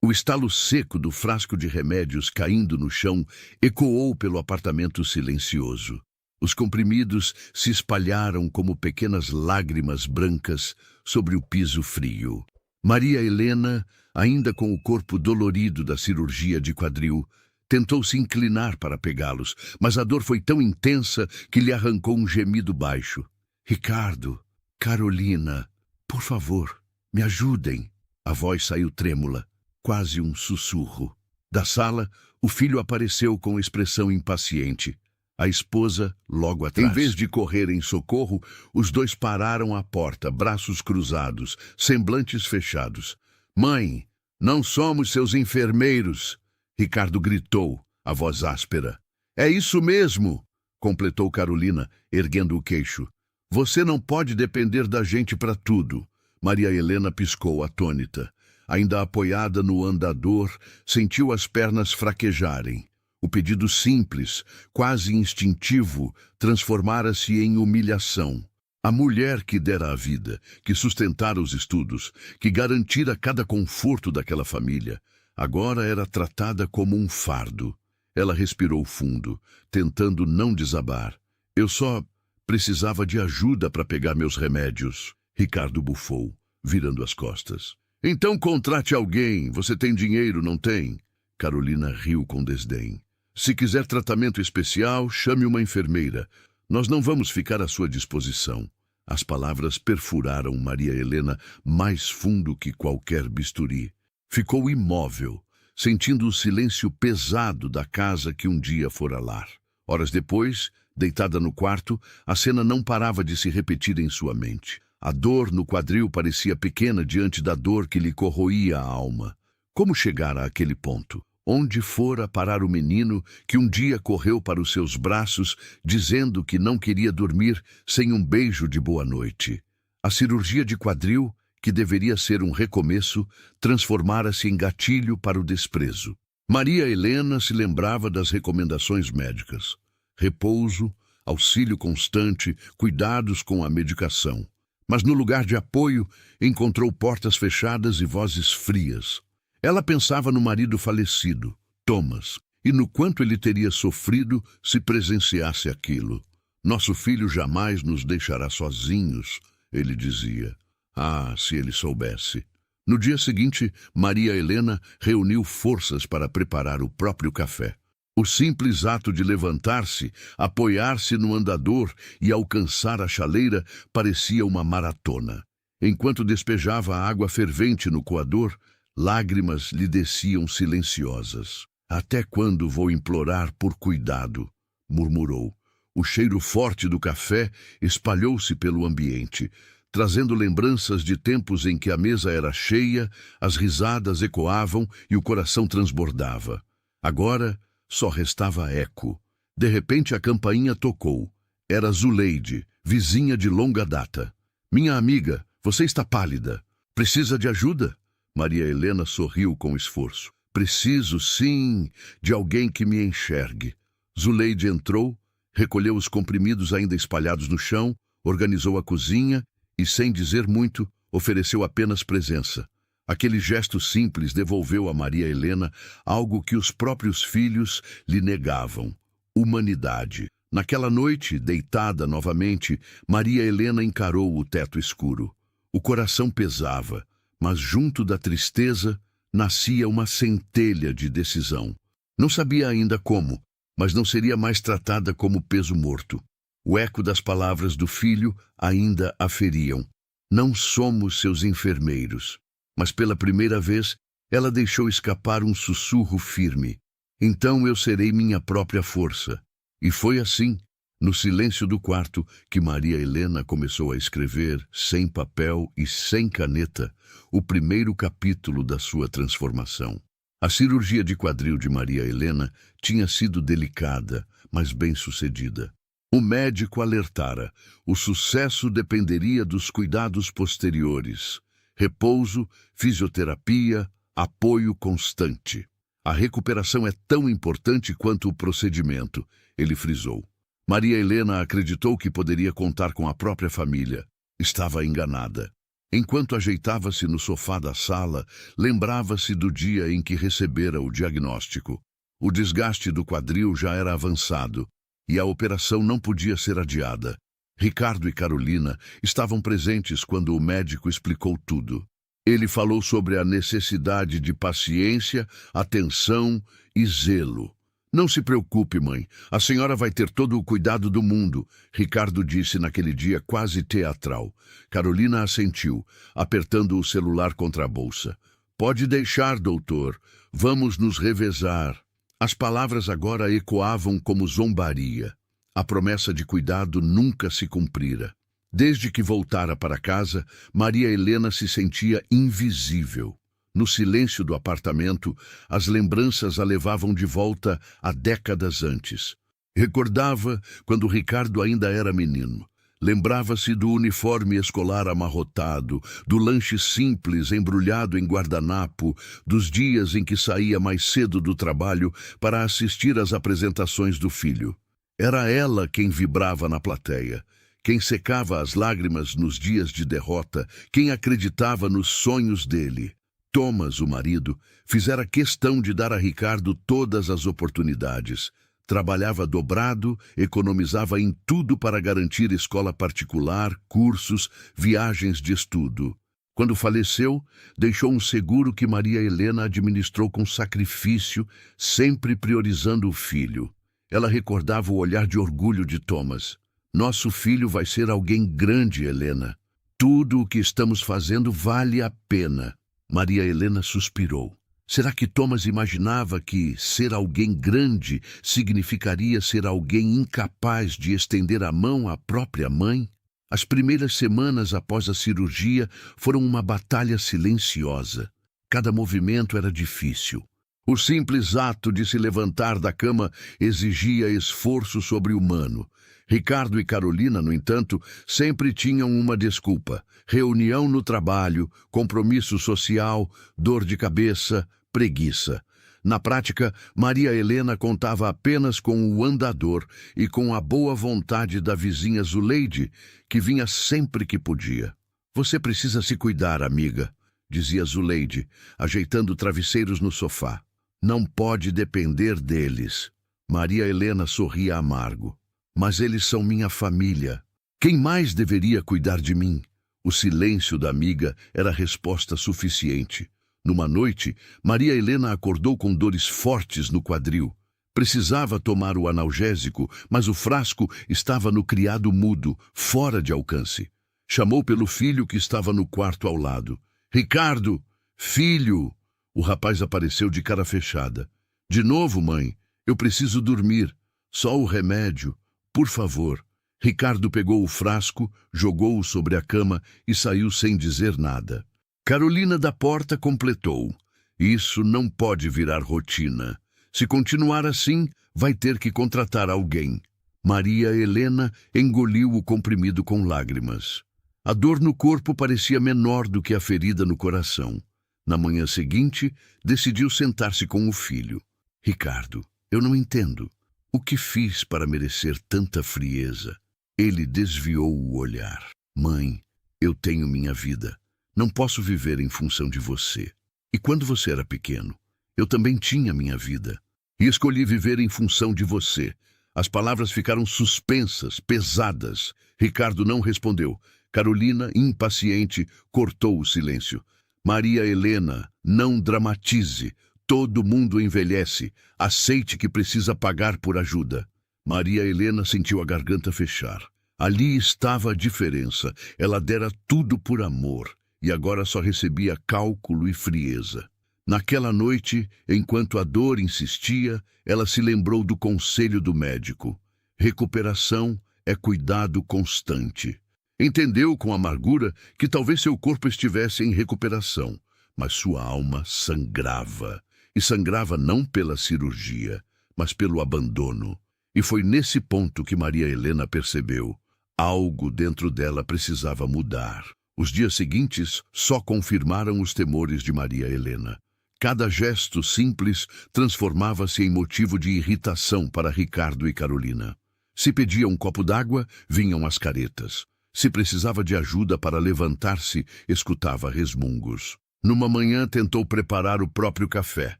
O estalo seco do frasco de remédios caindo no chão ecoou pelo apartamento silencioso. Os comprimidos se espalharam como pequenas lágrimas brancas sobre o piso frio. Maria Helena, ainda com o corpo dolorido da cirurgia de quadril, tentou se inclinar para pegá-los, mas a dor foi tão intensa que lhe arrancou um gemido baixo. Ricardo, Carolina, por favor, me ajudem. A voz saiu trêmula, quase um sussurro. Da sala, o filho apareceu com expressão impaciente. A esposa, logo atrás. Em vez de correr em socorro, os dois pararam à porta, braços cruzados, semblantes fechados. Mãe, não somos seus enfermeiros! Ricardo gritou, a voz áspera. É isso mesmo! Completou Carolina, erguendo o queixo. Você não pode depender da gente para tudo. Maria Helena piscou, atônita. Ainda apoiada no andador, sentiu as pernas fraquejarem. O pedido simples, quase instintivo, transformara-se em humilhação. A mulher que dera a vida, que sustentara os estudos, que garantira cada conforto daquela família, agora era tratada como um fardo. Ela respirou fundo, tentando não desabar. Eu só precisava de ajuda para pegar meus remédios. Ricardo bufou, virando as costas. Então contrate alguém. Você tem dinheiro, não tem? Carolina riu com desdém. Se quiser tratamento especial, chame uma enfermeira. Nós não vamos ficar à sua disposição. As palavras perfuraram Maria Helena mais fundo que qualquer bisturi. Ficou imóvel, sentindo o silêncio pesado da casa que um dia fora lar. Horas depois, deitada no quarto, a cena não parava de se repetir em sua mente. A dor no quadril parecia pequena diante da dor que lhe corroía a alma. Como chegara àquele ponto? Onde fora parar o menino que um dia correu para os seus braços, dizendo que não queria dormir sem um beijo de boa noite? A cirurgia de quadril, que deveria ser um recomeço, transformara-se em gatilho para o desprezo. Maria Helena se lembrava das recomendações médicas. Repouso, auxílio constante, cuidados com a medicação. Mas no lugar de apoio, encontrou portas fechadas e vozes frias. Ela pensava no marido falecido, Thomas, e no quanto ele teria sofrido se presenciasse aquilo. Nosso filho jamais nos deixará sozinhos, ele dizia. Ah, se ele soubesse. No dia seguinte, Maria Helena reuniu forças para preparar o próprio café. O simples ato de levantar-se, apoiar-se no andador e alcançar a chaleira parecia uma maratona. Enquanto despejava a água fervente no coador, lágrimas lhe desciam silenciosas. Até quando vou implorar por cuidado? Murmurou. O cheiro forte do café espalhou-se pelo ambiente, trazendo lembranças de tempos em que a mesa era cheia, as risadas ecoavam e o coração transbordava. Agora, só restava eco. De repente a campainha tocou. Era Zuleide, vizinha de longa data. Minha amiga, você está pálida. Precisa de ajuda? Maria Helena sorriu com esforço. Preciso, sim, de alguém que me enxergue. Zuleide entrou, recolheu os comprimidos ainda espalhados no chão, organizou a cozinha e, sem dizer muito, ofereceu apenas presença. Aquele gesto simples devolveu a Maria Helena algo que os próprios filhos lhe negavam: humanidade. Naquela noite, deitada novamente, Maria Helena encarou o teto escuro. O coração pesava, mas junto da tristeza nascia uma centelha de decisão. Não sabia ainda como, mas não seria mais tratada como peso morto. O eco das palavras do filho ainda a feriam. Não somos seus enfermeiros. Mas pela primeira vez, ela deixou escapar um sussurro firme. Então eu serei minha própria força. E foi assim, no silêncio do quarto, que Maria Helena começou a escrever, sem papel e sem caneta, o primeiro capítulo da sua transformação. A cirurgia de quadril de Maria Helena tinha sido delicada, mas bem-sucedida. O médico alertara: o sucesso dependeria dos cuidados posteriores. Repouso, fisioterapia, apoio constante. A recuperação é tão importante quanto o procedimento, ele frisou. Maria Helena acreditou que poderia contar com a própria família. Estava enganada. Enquanto ajeitava-se no sofá da sala, lembrava-se do dia em que recebera o diagnóstico. O desgaste do quadril já era avançado e a operação não podia ser adiada. Ricardo e Carolina estavam presentes quando o médico explicou tudo. Ele falou sobre a necessidade de paciência, atenção e zelo. Não se preocupe, mãe. A senhora vai ter todo o cuidado do mundo, Ricardo disse naquele dia quase teatral. Carolina assentiu, apertando o celular contra a bolsa. Pode deixar, doutor. Vamos nos revezar. As palavras agora ecoavam como zombaria. A promessa de cuidado nunca se cumprira. Desde que voltara para casa, Maria Helena se sentia invisível. No silêncio do apartamento, as lembranças a levavam de volta a décadas antes. Recordava quando Ricardo ainda era menino. Lembrava-se do uniforme escolar amarrotado, do lanche simples embrulhado em guardanapo, dos dias em que saía mais cedo do trabalho para assistir às apresentações do filho. Era ela quem vibrava na plateia, quem secava as lágrimas nos dias de derrota, quem acreditava nos sonhos dele. Thomas, o marido, fizera questão de dar a Ricardo todas as oportunidades. Trabalhava dobrado, economizava em tudo para garantir escola particular, cursos, viagens de estudo. Quando faleceu, deixou um seguro que Maria Helena administrou com sacrifício, sempre priorizando o filho. Ela recordava o olhar de orgulho de Thomas. Nosso filho vai ser alguém grande, Helena. Tudo o que estamos fazendo vale a pena. Maria Helena suspirou. Será que Thomas imaginava que ser alguém grande significaria ser alguém incapaz de estender a mão à própria mãe? As primeiras semanas após a cirurgia foram uma batalha silenciosa. Cada movimento era difícil. O simples ato de se levantar da cama exigia esforço sobre-humano. Ricardo e Carolina, no entanto, sempre tinham uma desculpa: reunião no trabalho, compromisso social, dor de cabeça, preguiça. Na prática, Maria Helena contava apenas com o andador e com a boa vontade da vizinha Zuleide, que vinha sempre que podia. Você precisa se cuidar, amiga, dizia Zuleide, ajeitando travesseiros no sofá. Não pode depender deles. Maria Helena sorria amargo. Mas eles são minha família. Quem mais deveria cuidar de mim? O silêncio da amiga era resposta suficiente. Numa noite, Maria Helena acordou com dores fortes no quadril. Precisava tomar o analgésico, mas o frasco estava no criado mudo, fora de alcance. Chamou pelo filho que estava no quarto ao lado. Ricardo! Filho! O rapaz apareceu de cara fechada. De novo, mãe, eu preciso dormir. Só o remédio. Por favor. Ricardo pegou o frasco, jogou-o sobre a cama e saiu sem dizer nada. Carolina da porta completou. Isso não pode virar rotina. Se continuar assim, vai ter que contratar alguém. Maria Helena engoliu o comprimido com lágrimas. A dor no corpo parecia menor do que a ferida no coração. Na manhã seguinte, decidiu sentar-se com o filho. Ricardo, eu não entendo. O que fiz para merecer tanta frieza? Ele desviou o olhar. Mãe, eu tenho minha vida. Não posso viver em função de você. E quando você era pequeno, eu também tinha minha vida. E escolhi viver em função de você. As palavras ficaram suspensas, pesadas. Ricardo não respondeu. Carolina, impaciente, cortou o silêncio. Maria Helena, não dramatize. Todo mundo envelhece. Aceite que precisa pagar por ajuda. Maria Helena sentiu a garganta fechar. Ali estava a diferença. Ela dera tudo por amor e agora só recebia cálculo e frieza. Naquela noite, enquanto a dor insistia, ela se lembrou do conselho do médico. Recuperação é cuidado constante. Entendeu com amargura que talvez seu corpo estivesse em recuperação, mas sua alma sangrava. E sangrava não pela cirurgia, mas pelo abandono. E foi nesse ponto que Maria Helena percebeu. Algo dentro dela precisava mudar. Os dias seguintes só confirmaram os temores de Maria Helena. Cada gesto simples transformava-se em motivo de irritação para Ricardo e Carolina. Se pedia um copo d'água, vinham as caretas. Se precisava de ajuda para levantar-se, escutava resmungos. Numa manhã tentou preparar o próprio café.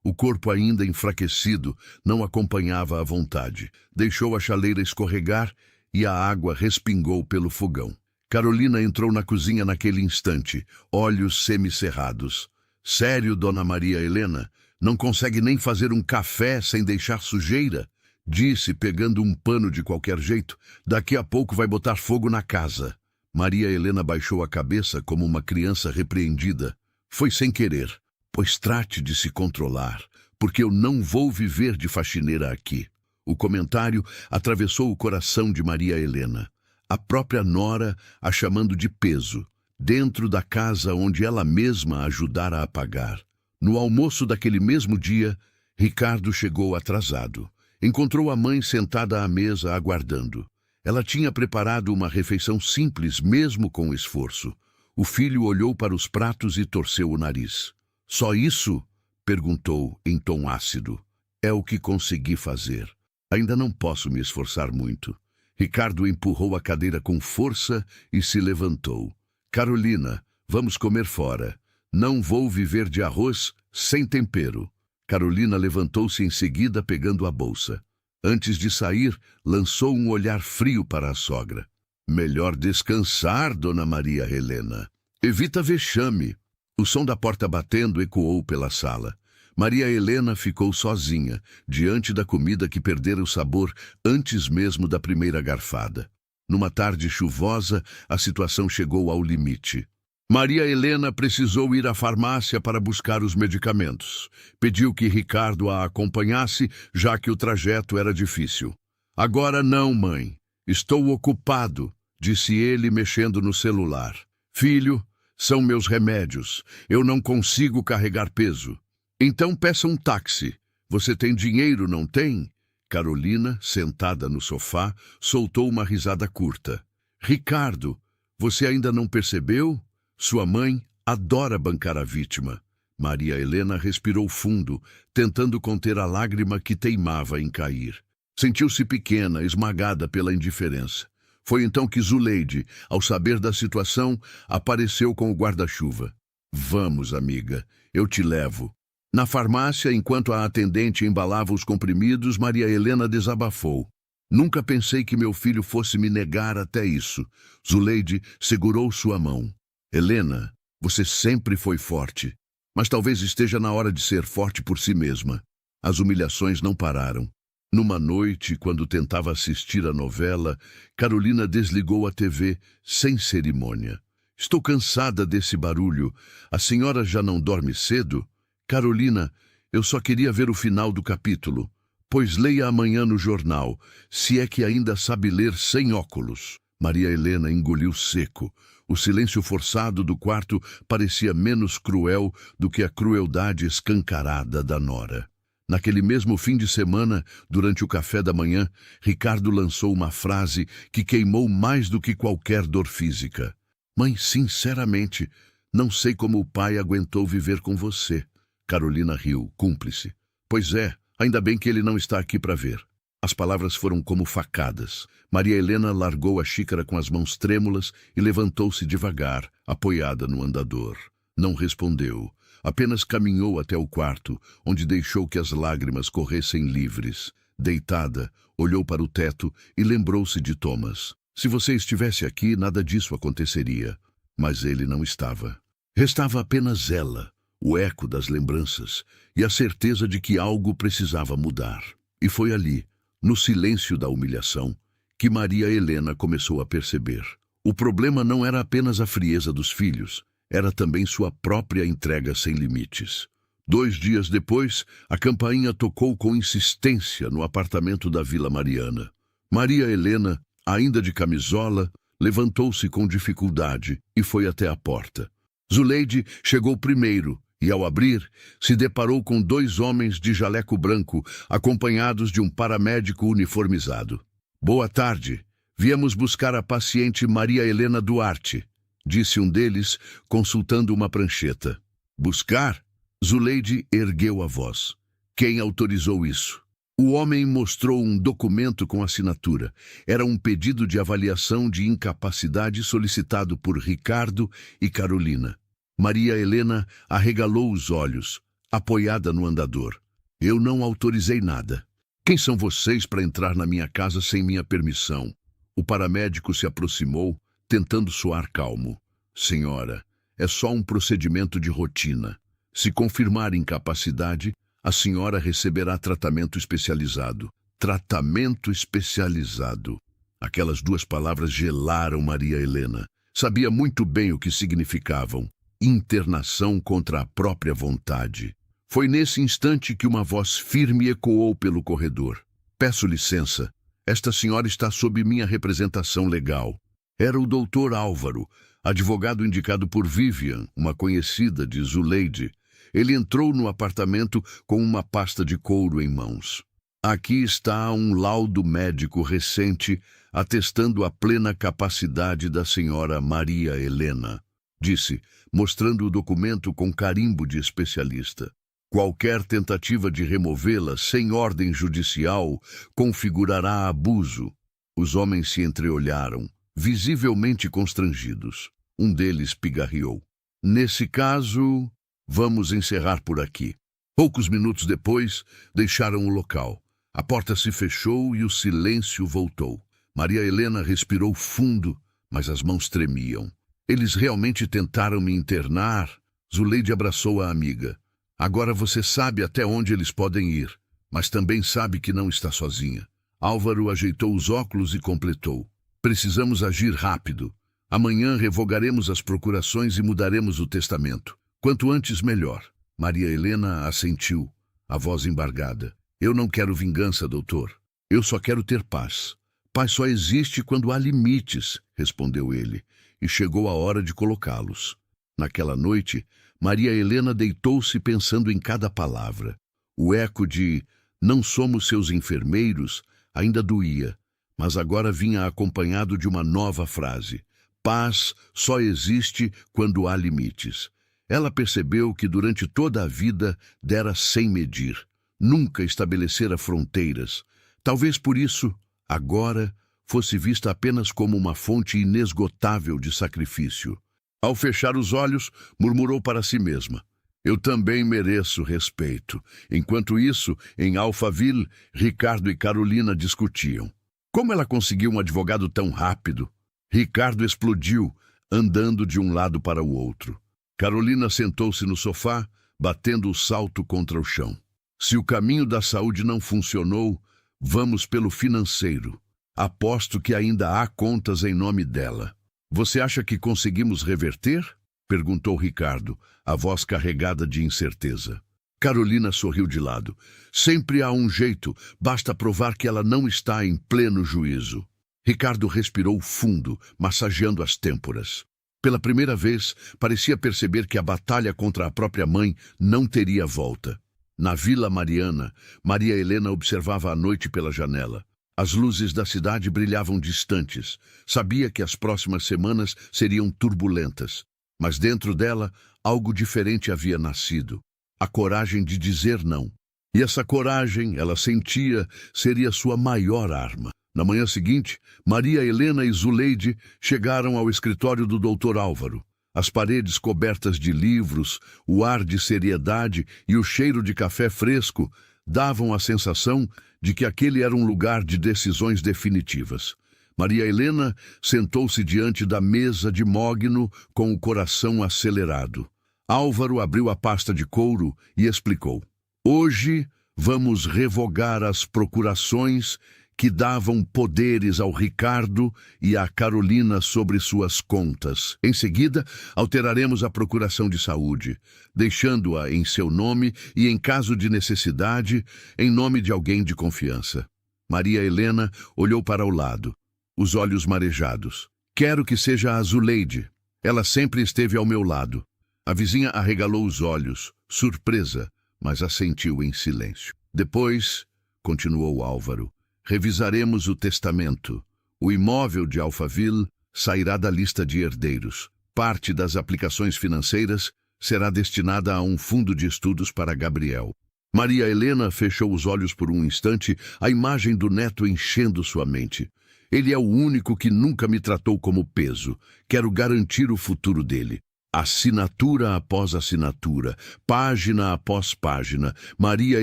O corpo ainda enfraquecido não acompanhava a vontade. Deixou a chaleira escorregar e a água respingou pelo fogão. Carolina entrou na cozinha naquele instante, olhos semicerrados. Sério, Dona Maria Helena? Não consegue nem fazer um café sem deixar sujeira? Disse, pegando um pano de qualquer jeito. Daqui a pouco vai botar fogo na casa. Maria Helena baixou a cabeça como uma criança repreendida. Foi sem querer. Pois trate de se controlar, porque eu não vou viver de faxineira aqui. O comentário atravessou o coração de Maria Helena. A própria nora a chamando de peso, dentro da casa onde ela mesma a ajudara a pagar. No almoço daquele mesmo dia, Ricardo chegou atrasado. Encontrou a mãe sentada à mesa aguardando. Ela tinha preparado uma refeição simples, mesmo com esforço. O filho olhou para os pratos e torceu o nariz. Só isso? Perguntou em tom ácido. É o que consegui fazer. Ainda não posso me esforçar muito. Ricardo empurrou a cadeira com força e se levantou. Carolina, vamos comer fora. Não vou viver de arroz sem tempero. Carolina levantou-se em seguida pegando a bolsa. Antes de sair, lançou um olhar frio para a sogra. Melhor descansar, Dona Maria Helena. Evita vexame. O som da porta batendo ecoou pela sala. Maria Helena ficou sozinha, diante da comida que perdera o sabor antes mesmo da primeira garfada. Numa tarde chuvosa, a situação chegou ao limite. Maria Helena precisou ir à farmácia para buscar os medicamentos. Pediu que Ricardo a acompanhasse, já que o trajeto era difícil. Agora não, mãe. Estou ocupado, disse ele mexendo no celular. Filho, são meus remédios. Eu não consigo carregar peso. Então peça um táxi. Você tem dinheiro, não tem? Carolina, sentada no sofá, soltou uma risada curta. Ricardo, você ainda não percebeu? Sua mãe adora bancar a vítima. Maria Helena respirou fundo, tentando conter a lágrima que teimava em cair. Sentiu-se pequena, esmagada pela indiferença. Foi então que Zuleide, ao saber da situação, apareceu com o guarda-chuva. Vamos, amiga, eu te levo. Na farmácia, enquanto a atendente embalava os comprimidos, Maria Helena desabafou. Nunca pensei que meu filho fosse me negar até isso. Zuleide segurou sua mão. Helena, você sempre foi forte, mas talvez esteja na hora de ser forte por si mesma. As humilhações não pararam. Numa noite, quando tentava assistir a novela, Carolina desligou a TV sem cerimônia. Estou cansada desse barulho. A senhora já não dorme cedo? Carolina, eu só queria ver o final do capítulo. Pois leia amanhã no jornal, se é que ainda sabe ler sem óculos. Maria Helena engoliu seco. O silêncio forçado do quarto parecia menos cruel do que a crueldade escancarada da nora. Naquele mesmo fim de semana, durante o café da manhã, Ricardo lançou uma frase que queimou mais do que qualquer dor física. Mãe, sinceramente, não sei como o pai aguentou viver com você. Carolina riu, cúmplice. Pois é, ainda bem que ele não está aqui para ver. As palavras foram como facadas. Maria Helena largou a xícara com as mãos trêmulas e levantou-se devagar, apoiada no andador. Não respondeu. Apenas caminhou até o quarto, onde deixou que as lágrimas corressem livres. Deitada, olhou para o teto e lembrou-se de Thomas. Se você estivesse aqui, nada disso aconteceria. Mas ele não estava. Restava apenas ela, o eco das lembranças e a certeza de que algo precisava mudar. E foi ali, no silêncio da humilhação, que Maria Helena começou a perceber. O problema não era apenas a frieza dos filhos, era também sua própria entrega sem limites. 2 dias depois, a campainha tocou com insistência no apartamento da Vila Mariana. Maria Helena, ainda de camisola, levantou-se com dificuldade e foi até a porta. Zuleide chegou primeiro e, ao abrir, se deparou com 2 homens de jaleco branco, acompanhados de um paramédico uniformizado. Boa tarde. Viemos buscar a paciente Maria Helena Duarte, disse um deles, consultando uma prancheta. Buscar? Zuleide ergueu a voz. Quem autorizou isso? O homem mostrou um documento com assinatura. Era um pedido de avaliação de incapacidade solicitado por Ricardo e Carolina. Maria Helena arregalou os olhos, apoiada no andador. Eu não autorizei nada. Quem são vocês para entrar na minha casa sem minha permissão? O paramédico se aproximou, tentando soar calmo. Senhora, é só um procedimento de rotina. Se confirmar incapacidade, a senhora receberá tratamento especializado. Tratamento especializado. Aquelas duas palavras gelaram Maria Helena. Sabia muito bem o que significavam. Internação contra a própria vontade. Foi nesse instante que uma voz firme ecoou pelo corredor. Peço licença. Esta senhora está sob minha representação legal. Era o doutor Álvaro, advogado indicado por Vivian, uma conhecida de Zuleide. Ele entrou no apartamento com uma pasta de couro em mãos. Aqui está um laudo médico recente atestando a plena capacidade da senhora Maria Helena, disse, mostrando o documento com carimbo de especialista. Qualquer tentativa de removê-la sem ordem judicial configurará abuso. Os homens se entreolharam, visivelmente constrangidos. Um deles pigarreou. Nesse caso, vamos encerrar por aqui. Poucos minutos depois, deixaram o local. A porta se fechou e o silêncio voltou. Maria Helena respirou fundo, mas as mãos tremiam. Eles realmente tentaram me internar? Zuleide abraçou a amiga. Agora você sabe até onde eles podem ir, mas também sabe que não está sozinha. Álvaro ajeitou os óculos e completou. Precisamos agir rápido. Amanhã revogaremos as procurações e mudaremos o testamento. Quanto antes, melhor. Maria Helena assentiu, a voz embargada. Eu não quero vingança, doutor. Eu só quero ter paz. Paz só existe quando há limites, respondeu ele, e chegou a hora de colocá-los. Naquela noite, Maria Helena deitou-se pensando em cada palavra. O eco de "não somos seus enfermeiros" ainda doía, mas agora vinha acompanhado de uma nova frase. Paz só existe quando há limites. Ela percebeu que durante toda a vida dera sem medir. Nunca estabelecera fronteiras. Talvez por isso, agora, fosse vista apenas como uma fonte inesgotável de sacrifício. Ao fechar os olhos, murmurou para si mesma. Eu também mereço respeito. Enquanto isso, em Alphaville, Ricardo e Carolina discutiam. Como ela conseguiu um advogado tão rápido? Ricardo explodiu, andando de um lado para o outro. Carolina sentou-se no sofá, batendo o salto contra o chão. Se o caminho da saúde não funcionou, vamos pelo financeiro. Aposto que ainda há contas em nome dela. Você acha que conseguimos reverter? Perguntou Ricardo, a voz carregada de incerteza. Carolina sorriu de lado. Sempre há um jeito, basta provar que ela não está em pleno juízo. Ricardo respirou fundo, massageando as têmporas. Pela primeira vez, parecia perceber que a batalha contra a própria mãe não teria volta. Na Vila Mariana, Maria Helena observava a noite pela janela. As luzes da cidade brilhavam distantes. Sabia que as próximas semanas seriam turbulentas. Mas dentro dela, algo diferente havia nascido. A coragem de dizer não. E essa coragem, ela sentia, seria sua maior arma. Na manhã seguinte, Maria Helena e Zuleide chegaram ao escritório do Dr. Álvaro. As paredes cobertas de livros, o ar de seriedade e o cheiro de café fresco davam a sensação de que aquele era um lugar de decisões definitivas. Maria Helena sentou-se diante da mesa de mogno com o coração acelerado. Álvaro abriu a pasta de couro e explicou. Hoje vamos revogar as procurações que davam poderes ao Ricardo e à Carolina sobre suas contas. Em seguida, alteraremos a procuração de saúde, deixando-a em seu nome e, em caso de necessidade, em nome de alguém de confiança. Maria Helena olhou para o lado, os olhos marejados. Quero que seja a Zuleide. Ela sempre esteve ao meu lado. A vizinha arregalou os olhos, surpresa, mas assentiu em silêncio. Depois, continuou Álvaro, revisaremos o testamento. O imóvel de Alphaville sairá da lista de herdeiros. Parte das aplicações financeiras será destinada a um fundo de estudos para Gabriel. Maria Helena fechou os olhos por um instante, a imagem do neto enchendo sua mente. Ele é o único que nunca me tratou como peso. Quero garantir o futuro dele. Assinatura após assinatura, página após página, Maria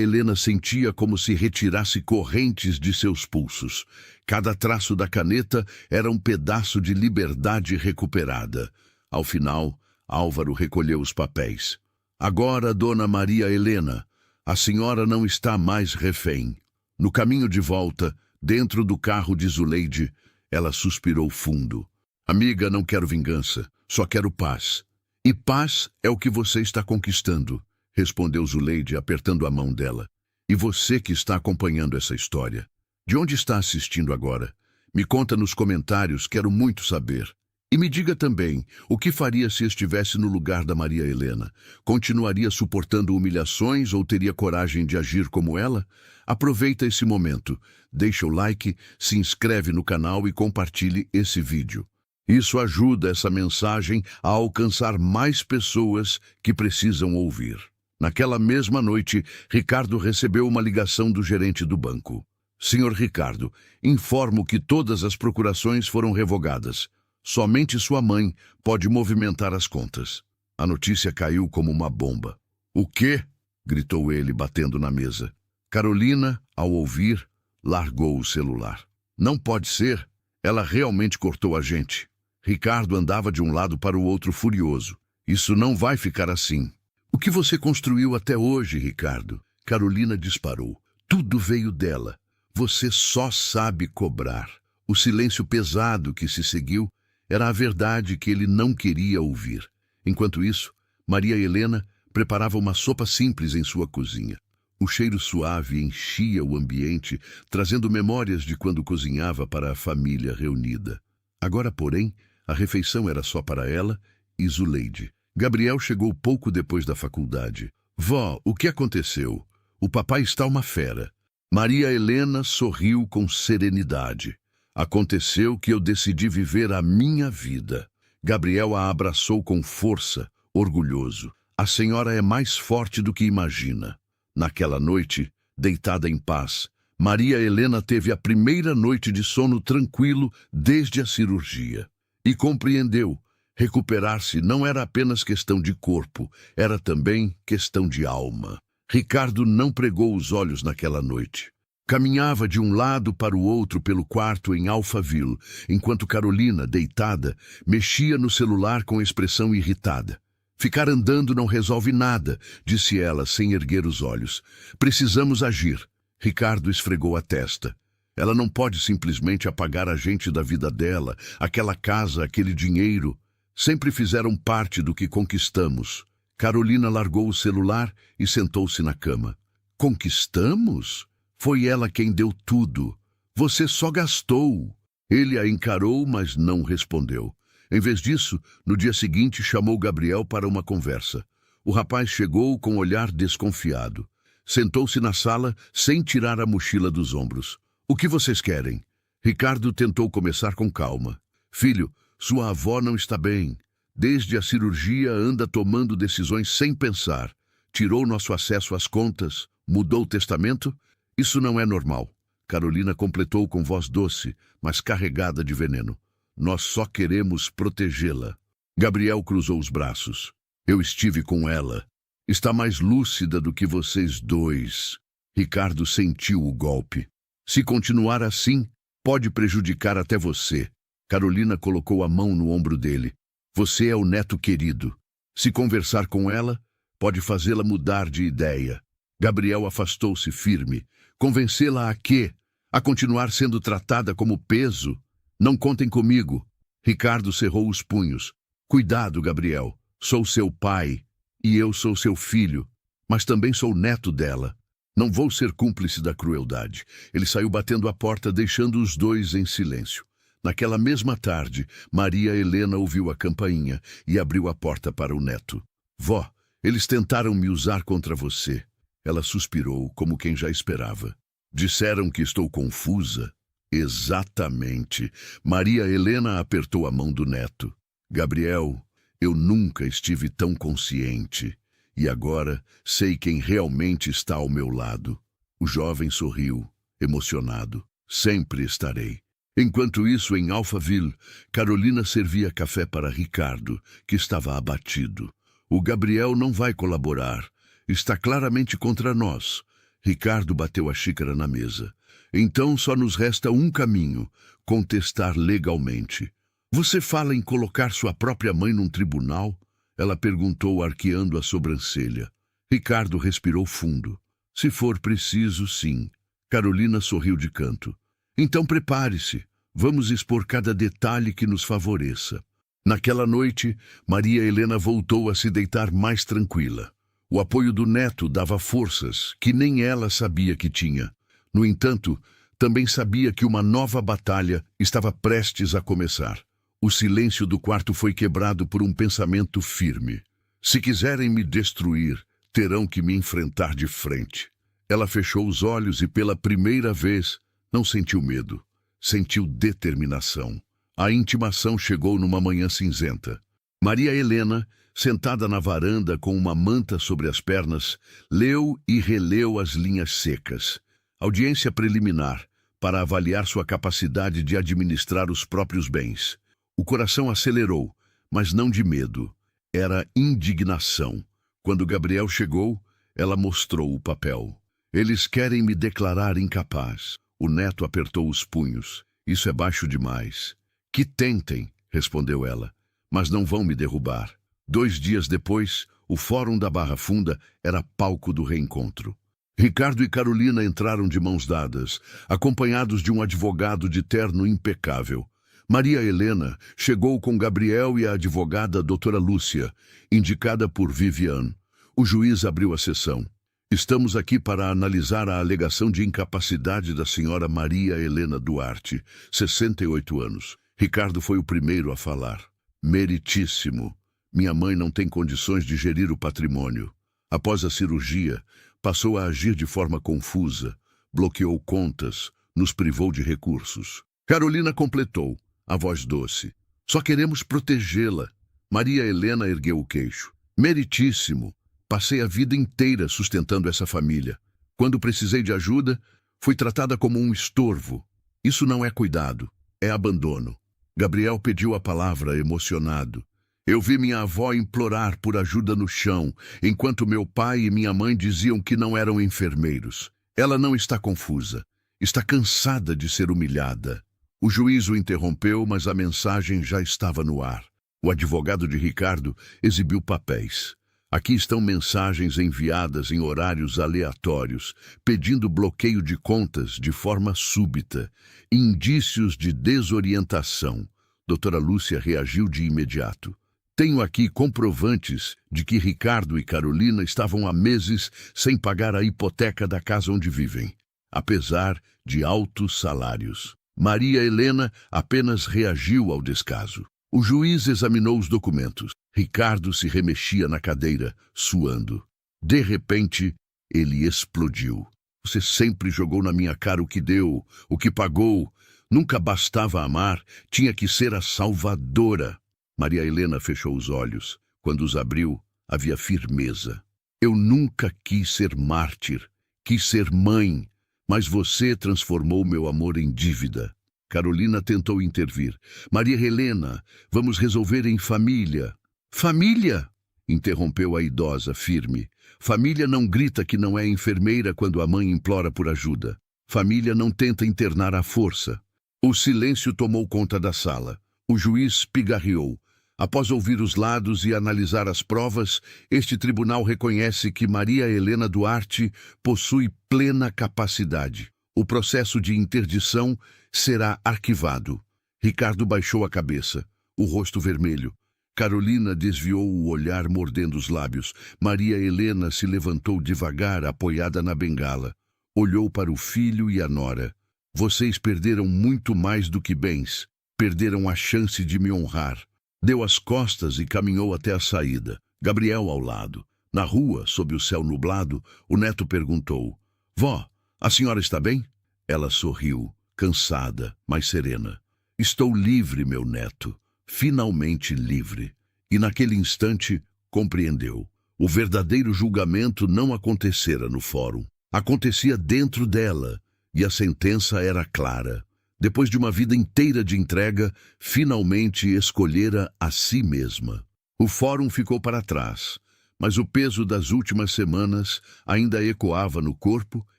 Helena sentia como se retirasse correntes de seus pulsos. Cada traço da caneta era um pedaço de liberdade recuperada. Ao final, Álvaro recolheu os papéis. Agora, dona Maria Helena, a senhora não está mais refém. No caminho de volta, dentro do carro de Zuleide, ela suspirou fundo. Amiga, não quero vingança, só quero paz. E paz é o que você está conquistando, respondeu Zuleide, apertando a mão dela. E você que está acompanhando essa história? De onde está assistindo agora? Me conta nos comentários, quero muito saber. E me diga também, o que faria se estivesse no lugar da Maria Helena? Continuaria suportando humilhações ou teria coragem de agir como ela? Aproveita esse momento, deixa o like, se inscreve no canal e compartilhe esse vídeo. Isso ajuda essa mensagem a alcançar mais pessoas que precisam ouvir. Naquela mesma noite, Ricardo recebeu uma ligação do gerente do banco. Senhor Ricardo, informo que todas as procurações foram revogadas. Somente sua mãe pode movimentar as contas. A notícia caiu como uma bomba. O quê? Gritou ele, batendo na mesa. Carolina, ao ouvir, largou o celular. Não pode ser. Ela realmente cortou a gente. Ricardo andava de um lado para o outro furioso. Isso não vai ficar assim. O que você construiu até hoje, Ricardo? Carolina disparou. Tudo veio dela. Você só sabe cobrar. O silêncio pesado que se seguiu era a verdade que ele não queria ouvir. Enquanto isso, Maria Helena preparava uma sopa simples em sua cozinha. O cheiro suave enchia o ambiente, trazendo memórias de quando cozinhava para a família reunida. Agora, porém, a refeição era só para ela e Zuleide. Gabriel chegou pouco depois da faculdade. Vó, o que aconteceu? O papai está uma fera. Maria Helena sorriu com serenidade. Aconteceu que eu decidi viver a minha vida. Gabriel a abraçou com força, orgulhoso. A senhora é mais forte do que imagina. Naquela noite, deitada em paz, Maria Helena teve a primeira noite de sono tranquilo desde a cirurgia. E compreendeu, recuperar-se não era apenas questão de corpo, era também questão de alma. Ricardo não pregou os olhos naquela noite. Caminhava de um lado para o outro pelo quarto em Alphaville, enquanto Carolina, deitada, mexia no celular com expressão irritada. Ficar andando não resolve nada, disse ela, sem erguer os olhos. Precisamos agir. Ricardo esfregou a testa. Ela não pode simplesmente apagar a gente da vida dela, aquela casa, aquele dinheiro. Sempre fizeram parte do que conquistamos. Carolina largou o celular e sentou-se na cama. Conquistamos? Foi ela quem deu tudo. Você só gastou. Ele a encarou, mas não respondeu. Em vez disso, no dia seguinte chamou Gabriel para uma conversa. O rapaz chegou com um olhar desconfiado. Sentou-se na sala sem tirar a mochila dos ombros. O que vocês querem? Ricardo tentou começar com calma. Filho, sua avó não está bem. Desde a cirurgia anda tomando decisões sem pensar. Tirou nosso acesso às contas, mudou o testamento. Isso não é normal. Carolina completou com voz doce, mas carregada de veneno. Nós só queremos protegê-la. Gabriel cruzou os braços. Eu estive com ela. Está mais lúcida do que vocês dois. Ricardo sentiu o golpe. Se continuar assim, pode prejudicar até você. Carolina colocou a mão no ombro dele. Você é o neto querido. Se conversar com ela, pode fazê-la mudar de ideia. Gabriel afastou-se firme. Convencê-la a quê? A continuar sendo tratada como peso? Não contem comigo. Ricardo cerrou os punhos. Cuidado, Gabriel. Sou seu pai e eu sou seu filho, mas também sou neto dela. Não vou ser cúmplice da crueldade. Ele saiu batendo a porta, deixando os dois em silêncio. Naquela mesma tarde, Maria Helena ouviu a campainha e abriu a porta para o neto. Vó, eles tentaram me usar contra você. Ela suspirou, como quem já esperava. Disseram que estou confusa? Exatamente. Maria Helena apertou a mão do neto. Gabriel, eu nunca estive tão consciente. E agora sei quem realmente está ao meu lado. O jovem sorriu, emocionado. Sempre estarei. Enquanto isso, em Alphaville, Carolina servia café para Ricardo, que estava abatido. O Gabriel não vai colaborar. Está claramente contra nós. Ricardo bateu a xícara na mesa. Então só nos resta um caminho: contestar legalmente. Você fala em colocar sua própria mãe num tribunal? Ela perguntou, arqueando a sobrancelha. Ricardo respirou fundo. Se for preciso, sim. Carolina sorriu de canto. Então prepare-se. Vamos expor cada detalhe que nos favoreça. Naquela noite, Maria Helena voltou a se deitar mais tranquila. O apoio do neto dava forças que nem ela sabia que tinha. No entanto, também sabia que uma nova batalha estava prestes a começar. O silêncio do quarto foi quebrado por um pensamento firme. Se quiserem me destruir, terão que me enfrentar de frente. Ela fechou os olhos e, pela primeira vez, não sentiu medo. Sentiu determinação. A intimação chegou numa manhã cinzenta. Maria Helena, sentada na varanda com uma manta sobre as pernas, leu e releu as linhas secas. Audiência preliminar, para avaliar sua capacidade de administrar os próprios bens. O coração acelerou, mas não de medo. Era indignação. Quando Gabriel chegou, ela mostrou o papel. Eles querem me declarar incapaz. O neto apertou os punhos. Isso é baixo demais. Que tentem, respondeu ela, mas não vão me derrubar. 2 dias depois, o Fórum da Barra Funda era palco do reencontro. Ricardo e Carolina entraram de mãos dadas, acompanhados de um advogado de terno impecável. Maria Helena chegou com Gabriel e a advogada doutora Lúcia, indicada por Viviane. O juiz abriu a sessão. Estamos aqui para analisar a alegação de incapacidade da senhora Maria Helena Duarte, 68 anos. Ricardo foi o primeiro a falar. Meritíssimo. Minha mãe não tem condições de gerir o patrimônio. Após a cirurgia, passou a agir de forma confusa, bloqueou contas, nos privou de recursos. Carolina completou, a voz doce. Só queremos protegê-la. Maria Helena ergueu o queixo. Meritíssimo. Passei a vida inteira sustentando essa família. Quando precisei de ajuda, fui tratada como um estorvo. Isso não é cuidado, é abandono. Gabriel pediu a palavra, emocionado. Eu vi minha avó implorar por ajuda no chão, enquanto meu pai e minha mãe diziam que não eram enfermeiros. Ela não está confusa. Está cansada de ser humilhada. O juiz o interrompeu, mas a mensagem já estava no ar. O advogado de Ricardo exibiu papéis. Aqui estão mensagens enviadas em horários aleatórios, pedindo bloqueio de contas de forma súbita, indícios de desorientação. Doutora Lúcia reagiu de imediato. Tenho aqui comprovantes de que Ricardo e Carolina estavam há meses sem pagar a hipoteca da casa onde vivem, apesar de altos salários. Maria Helena apenas reagiu ao descaso. O juiz examinou os documentos. Ricardo se remexia na cadeira, suando. De repente, ele explodiu. Você sempre jogou na minha cara o que deu, o que pagou. Nunca bastava amar, tinha que ser a salvadora. Maria Helena fechou os olhos. Quando os abriu, havia firmeza. Eu nunca quis ser mártir, quis ser mãe, mas você transformou meu amor em dívida. Carolina tentou intervir. Maria Helena, vamos resolver em família. Família? Interrompeu a idosa, firme. Família não grita que não é enfermeira quando a mãe implora por ajuda. Família não tenta internar à força. O silêncio tomou conta da sala. O juiz pigarreou. Após ouvir os lados e analisar as provas, este tribunal reconhece que Maria Helena Duarte possui plena capacidade. O processo de interdição será arquivado. Ricardo baixou a cabeça, o rosto vermelho. Carolina desviou o olhar, mordendo os lábios. Maria Helena se levantou devagar, apoiada na bengala. Olhou para o filho e a nora. Vocês perderam muito mais do que bens. Perderam a chance de me honrar. Deu as costas e caminhou até a saída. Gabriel ao lado. Na rua, sob o céu nublado, o neto perguntou: Vó, a senhora está bem? Ela sorriu, cansada, mas serena. Estou livre, meu neto. Finalmente livre. E naquele instante, compreendeu. O verdadeiro julgamento não acontecera no fórum. Acontecia dentro dela, e a sentença era clara. Depois de uma vida inteira de entrega, finalmente escolhera a si mesma. O fórum ficou para trás, mas o peso das últimas semanas ainda ecoava no corpo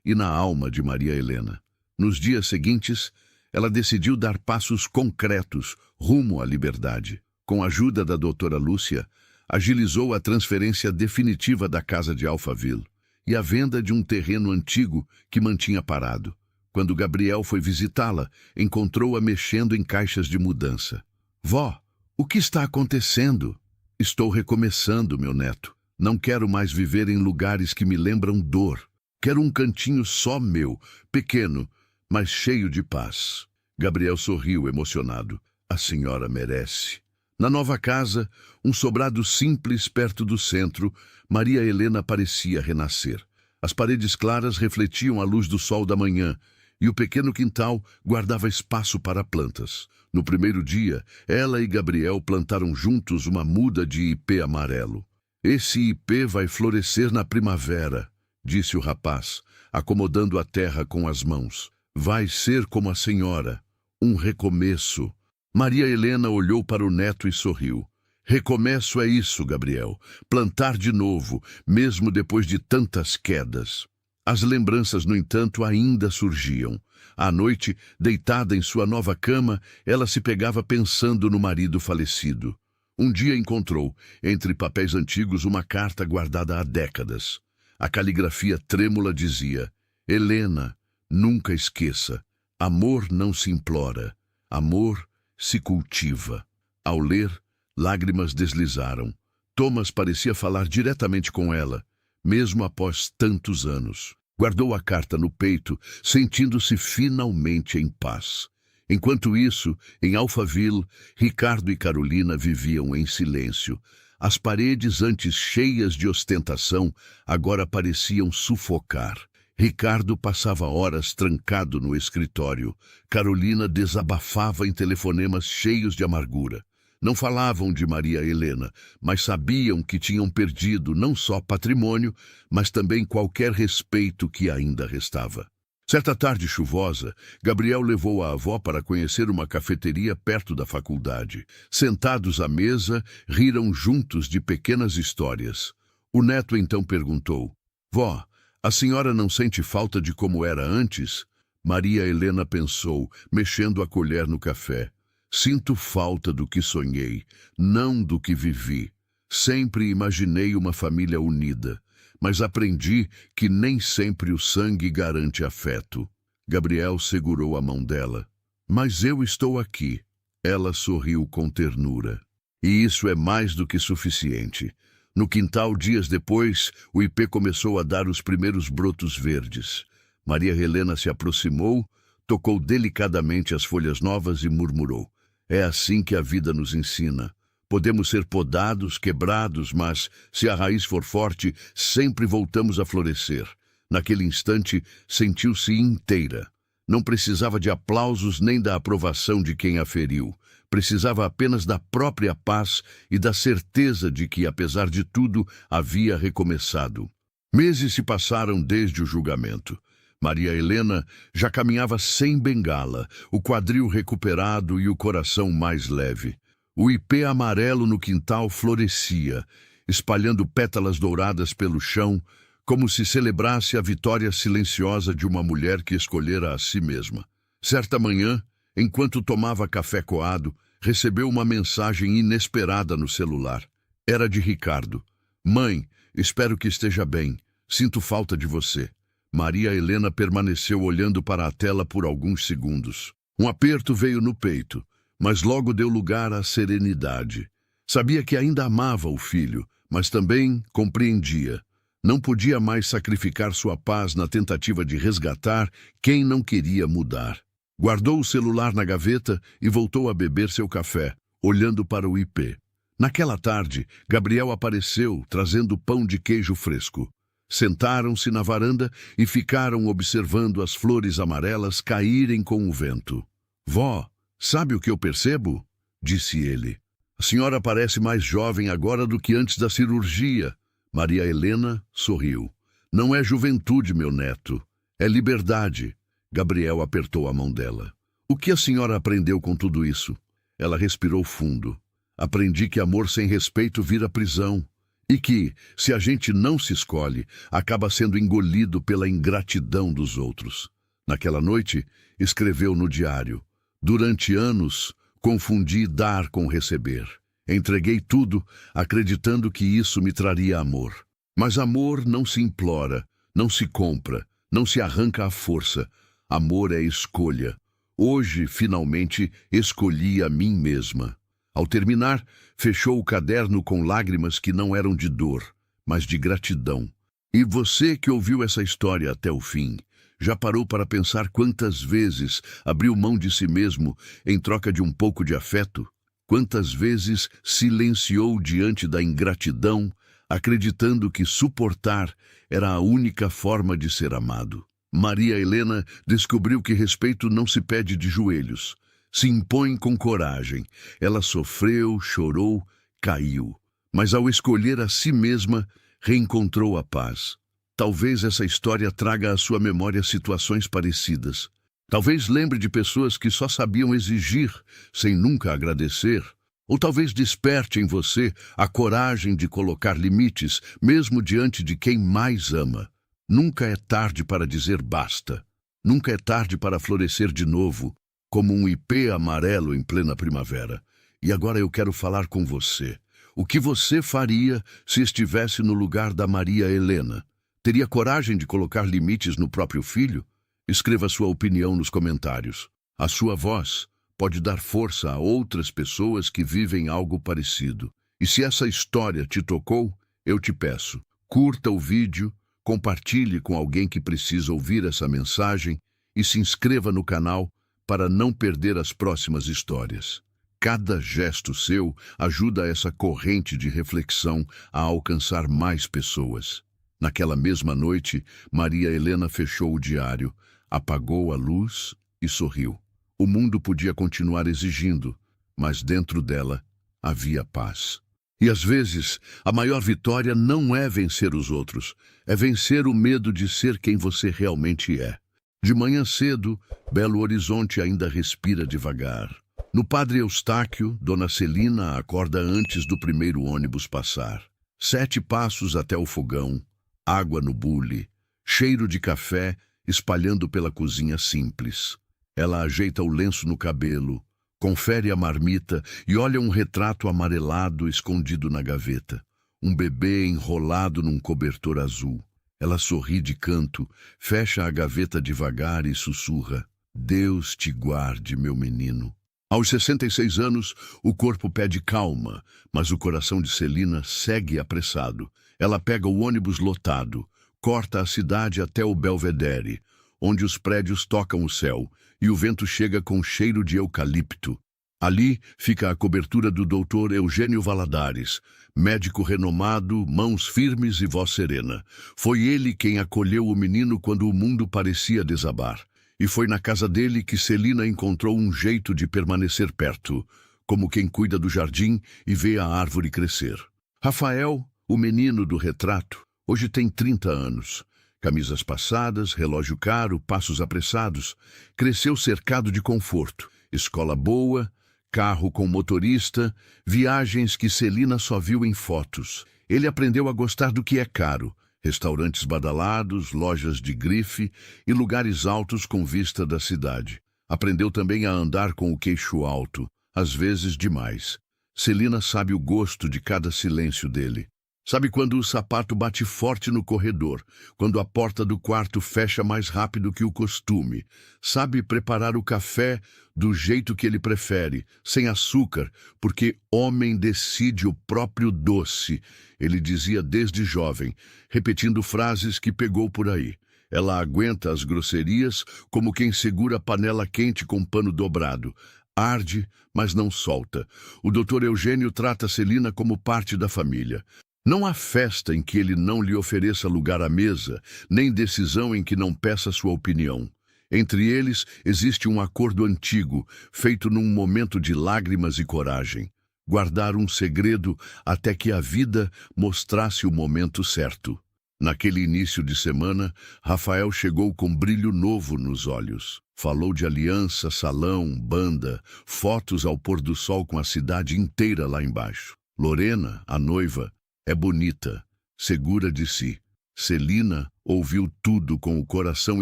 e na alma de Maria Helena. Nos dias seguintes, ela decidiu dar passos concretos rumo à liberdade. Com a ajuda da doutora Lúcia, agilizou a transferência definitiva da casa de Alphaville e a venda de um terreno antigo que mantinha parado. Quando Gabriel foi visitá-la, encontrou-a mexendo em caixas de mudança. Vó, o que está acontecendo? Estou recomeçando, meu neto. Não quero mais viver em lugares que me lembram dor. Quero um cantinho só meu, pequeno, mas cheio de paz. Gabriel sorriu emocionado. A senhora merece. Na nova casa, um sobrado simples perto do centro, Maria Helena parecia renascer. As paredes claras refletiam a luz do sol da manhã, e o pequeno quintal guardava espaço para plantas. No primeiro dia, ela e Gabriel plantaram juntos uma muda de ipê amarelo. Esse ipê vai florescer na primavera, disse o rapaz, acomodando a terra com as mãos. Vai ser como a senhora, um recomeço. Maria Helena olhou para o neto e sorriu. Recomeço é isso, Gabriel. Plantar de novo, mesmo depois de tantas quedas. As lembranças, no entanto, ainda surgiam. À noite, deitada em sua nova cama, ela se pegava pensando no marido falecido. Um dia encontrou, entre papéis antigos, uma carta guardada há décadas. A caligrafia trêmula dizia: Helena, nunca esqueça, amor não se implora, amor se cultiva. Ao ler, lágrimas deslizaram. Thomas parecia falar diretamente com ela, mesmo após tantos anos. Guardou a carta no peito, sentindo-se finalmente em paz. Enquanto isso, em Alphaville, Ricardo e Carolina viviam em silêncio. As paredes, antes cheias de ostentação, agora pareciam sufocar. Ricardo passava horas trancado no escritório. Carolina desabafava em telefonemas cheios de amargura. Não falavam de Maria Helena, mas sabiam que tinham perdido não só patrimônio, mas também qualquer respeito que ainda restava. Certa tarde chuvosa, Gabriel levou a avó para conhecer uma cafeteria perto da faculdade. Sentados à mesa, riram juntos de pequenas histórias. O neto então perguntou: Vó, a senhora não sente falta de como era antes? Maria Helena pensou, mexendo a colher no café. Sinto falta do que sonhei, não do que vivi. Sempre imaginei uma família unida, mas aprendi que nem sempre o sangue garante afeto. Gabriel segurou a mão dela. Mas eu estou aqui. Ela sorriu com ternura. E isso é mais do que suficiente. No quintal, dias depois, o ipê começou a dar os primeiros brotos verdes. Maria Helena se aproximou, tocou delicadamente as folhas novas e murmurou: É assim que a vida nos ensina. Podemos ser podados, quebrados, mas, se a raiz for forte, sempre voltamos a florescer. Naquele instante, sentiu-se inteira. Não precisava de aplausos nem da aprovação de quem a feriu. Precisava apenas da própria paz e da certeza de que, apesar de tudo, havia recomeçado. Meses se passaram desde o julgamento. Maria Helena já caminhava sem bengala, o quadril recuperado e o coração mais leve. O ipê amarelo no quintal florescia, espalhando pétalas douradas pelo chão, como se celebrasse a vitória silenciosa de uma mulher que escolhera a si mesma. Certa manhã, enquanto tomava café coado, recebeu uma mensagem inesperada no celular. Era de Ricardo. Mãe, espero que esteja bem. Sinto falta de você. Maria Helena permaneceu olhando para a tela por alguns segundos. Um aperto veio no peito, mas logo deu lugar à serenidade. Sabia que ainda amava o filho, mas também compreendia. Não podia mais sacrificar sua paz na tentativa de resgatar quem não queria mudar. Guardou o celular na gaveta e voltou a beber seu café, olhando para o ipê. Naquela tarde, Gabriel apareceu, trazendo pão de queijo fresco. Sentaram-se na varanda e ficaram observando as flores amarelas caírem com o vento. Vó, sabe o que eu percebo? Disse ele. A senhora parece mais jovem agora do que antes da cirurgia. Maria Helena sorriu. Não é juventude, meu neto. É liberdade. Gabriel apertou a mão dela. O que a senhora aprendeu com tudo isso? Ela respirou fundo. Aprendi que amor sem respeito vira prisão. E que, se a gente não se escolhe, acaba sendo engolido pela ingratidão dos outros. Naquela noite, escreveu no diário. Durante anos, confundi dar com receber. Entreguei tudo, acreditando que isso me traria amor. Mas amor não se implora, não se compra, não se arranca à força. Amor é escolha. Hoje, finalmente, escolhi a mim mesma. Ao terminar, fechou o caderno com lágrimas que não eram de dor, mas de gratidão. E você que ouviu essa história até o fim, já parou para pensar quantas vezes abriu mão de si mesmo em troca de um pouco de afeto? Quantas vezes silenciou diante da ingratidão, acreditando que suportar era a única forma de ser amado? Maria Helena descobriu que respeito não se pede de joelhos, se impõe com coragem. Ela sofreu, chorou, caiu, mas ao escolher a si mesma, reencontrou a paz. Talvez essa história traga à sua memória situações parecidas. Talvez lembre de pessoas que só sabiam exigir, sem nunca agradecer. Ou talvez desperte em você a coragem de colocar limites, mesmo diante de quem mais ama. Nunca é tarde para dizer basta. Nunca é tarde para florescer de novo, como um ipê amarelo em plena primavera. E agora eu quero falar com você. O que você faria se estivesse no lugar da Maria Helena? Teria coragem de colocar limites no próprio filho? Escreva sua opinião nos comentários. A sua voz pode dar força a outras pessoas que vivem algo parecido. E se essa história te tocou, eu te peço, curta o vídeo, compartilhe com alguém que precisa ouvir essa mensagem e se inscreva no canal para não perder as próximas histórias. Cada gesto seu ajuda essa corrente de reflexão a alcançar mais pessoas. Naquela mesma noite, Maria Helena fechou o diário, apagou a luz e sorriu. O mundo podia continuar exigindo, mas dentro dela havia paz. E às vezes, a maior vitória não é vencer os outros, é vencer o medo de ser quem você realmente é. De manhã cedo, Belo Horizonte ainda respira devagar. No Padre Eustáquio, Dona Celina acorda antes do primeiro ônibus passar. 7 passos até o fogão, água no bule, cheiro de café espalhando pela cozinha simples. Ela ajeita o lenço no cabelo, confere a marmita e olha um retrato amarelado escondido na gaveta. Um bebê enrolado num cobertor azul. Ela sorri de canto, fecha a gaveta devagar e sussurra: Deus te guarde, meu menino. Aos 66 anos, o corpo pede calma, mas o coração de Celina segue apressado. Ela pega o ônibus lotado, corta a cidade até o Belvedere, onde os prédios tocam o céu, e o vento chega com cheiro de eucalipto. Ali fica a cobertura do Dr. Eugênio Valadares, médico renomado, mãos firmes e voz serena. Foi ele quem acolheu o menino quando o mundo parecia desabar. E foi na casa dele que Celina encontrou um jeito de permanecer perto, como quem cuida do jardim e vê a árvore crescer. Rafael, o menino do retrato, hoje tem 30 anos. Camisas passadas, relógio caro, passos apressados. Cresceu cercado de conforto. Escola boa, carro com motorista, viagens que Celina só viu em fotos. Ele aprendeu a gostar do que é caro. Restaurantes badalados, lojas de grife e lugares altos com vista da cidade. Aprendeu também a andar com o queixo alto, às vezes demais. Celina sabe o gosto de cada silêncio dele. Sabe quando o sapato bate forte no corredor, quando a porta do quarto fecha mais rápido que o costume. Sabe preparar o café do jeito que ele prefere, sem açúcar, porque homem decide o próprio doce, ele dizia desde jovem, repetindo frases que pegou por aí. Ela aguenta as grosserias como quem segura a panela quente com pano dobrado. Arde, mas não solta. O Dr. Eugênio trata Celina como parte da família. Não há festa em que ele não lhe ofereça lugar à mesa, nem decisão em que não peça sua opinião. Entre eles existe um acordo antigo, feito num momento de lágrimas e coragem. guardar um segredo até que a vida mostrasse o momento certo. Naquele início de semana, Rafael chegou com brilho novo nos olhos. Falou de aliança, salão, banda, fotos ao pôr do sol com a cidade inteira lá embaixo. Lorena, a noiva, é bonita, segura de si. Celina ouviu tudo com o coração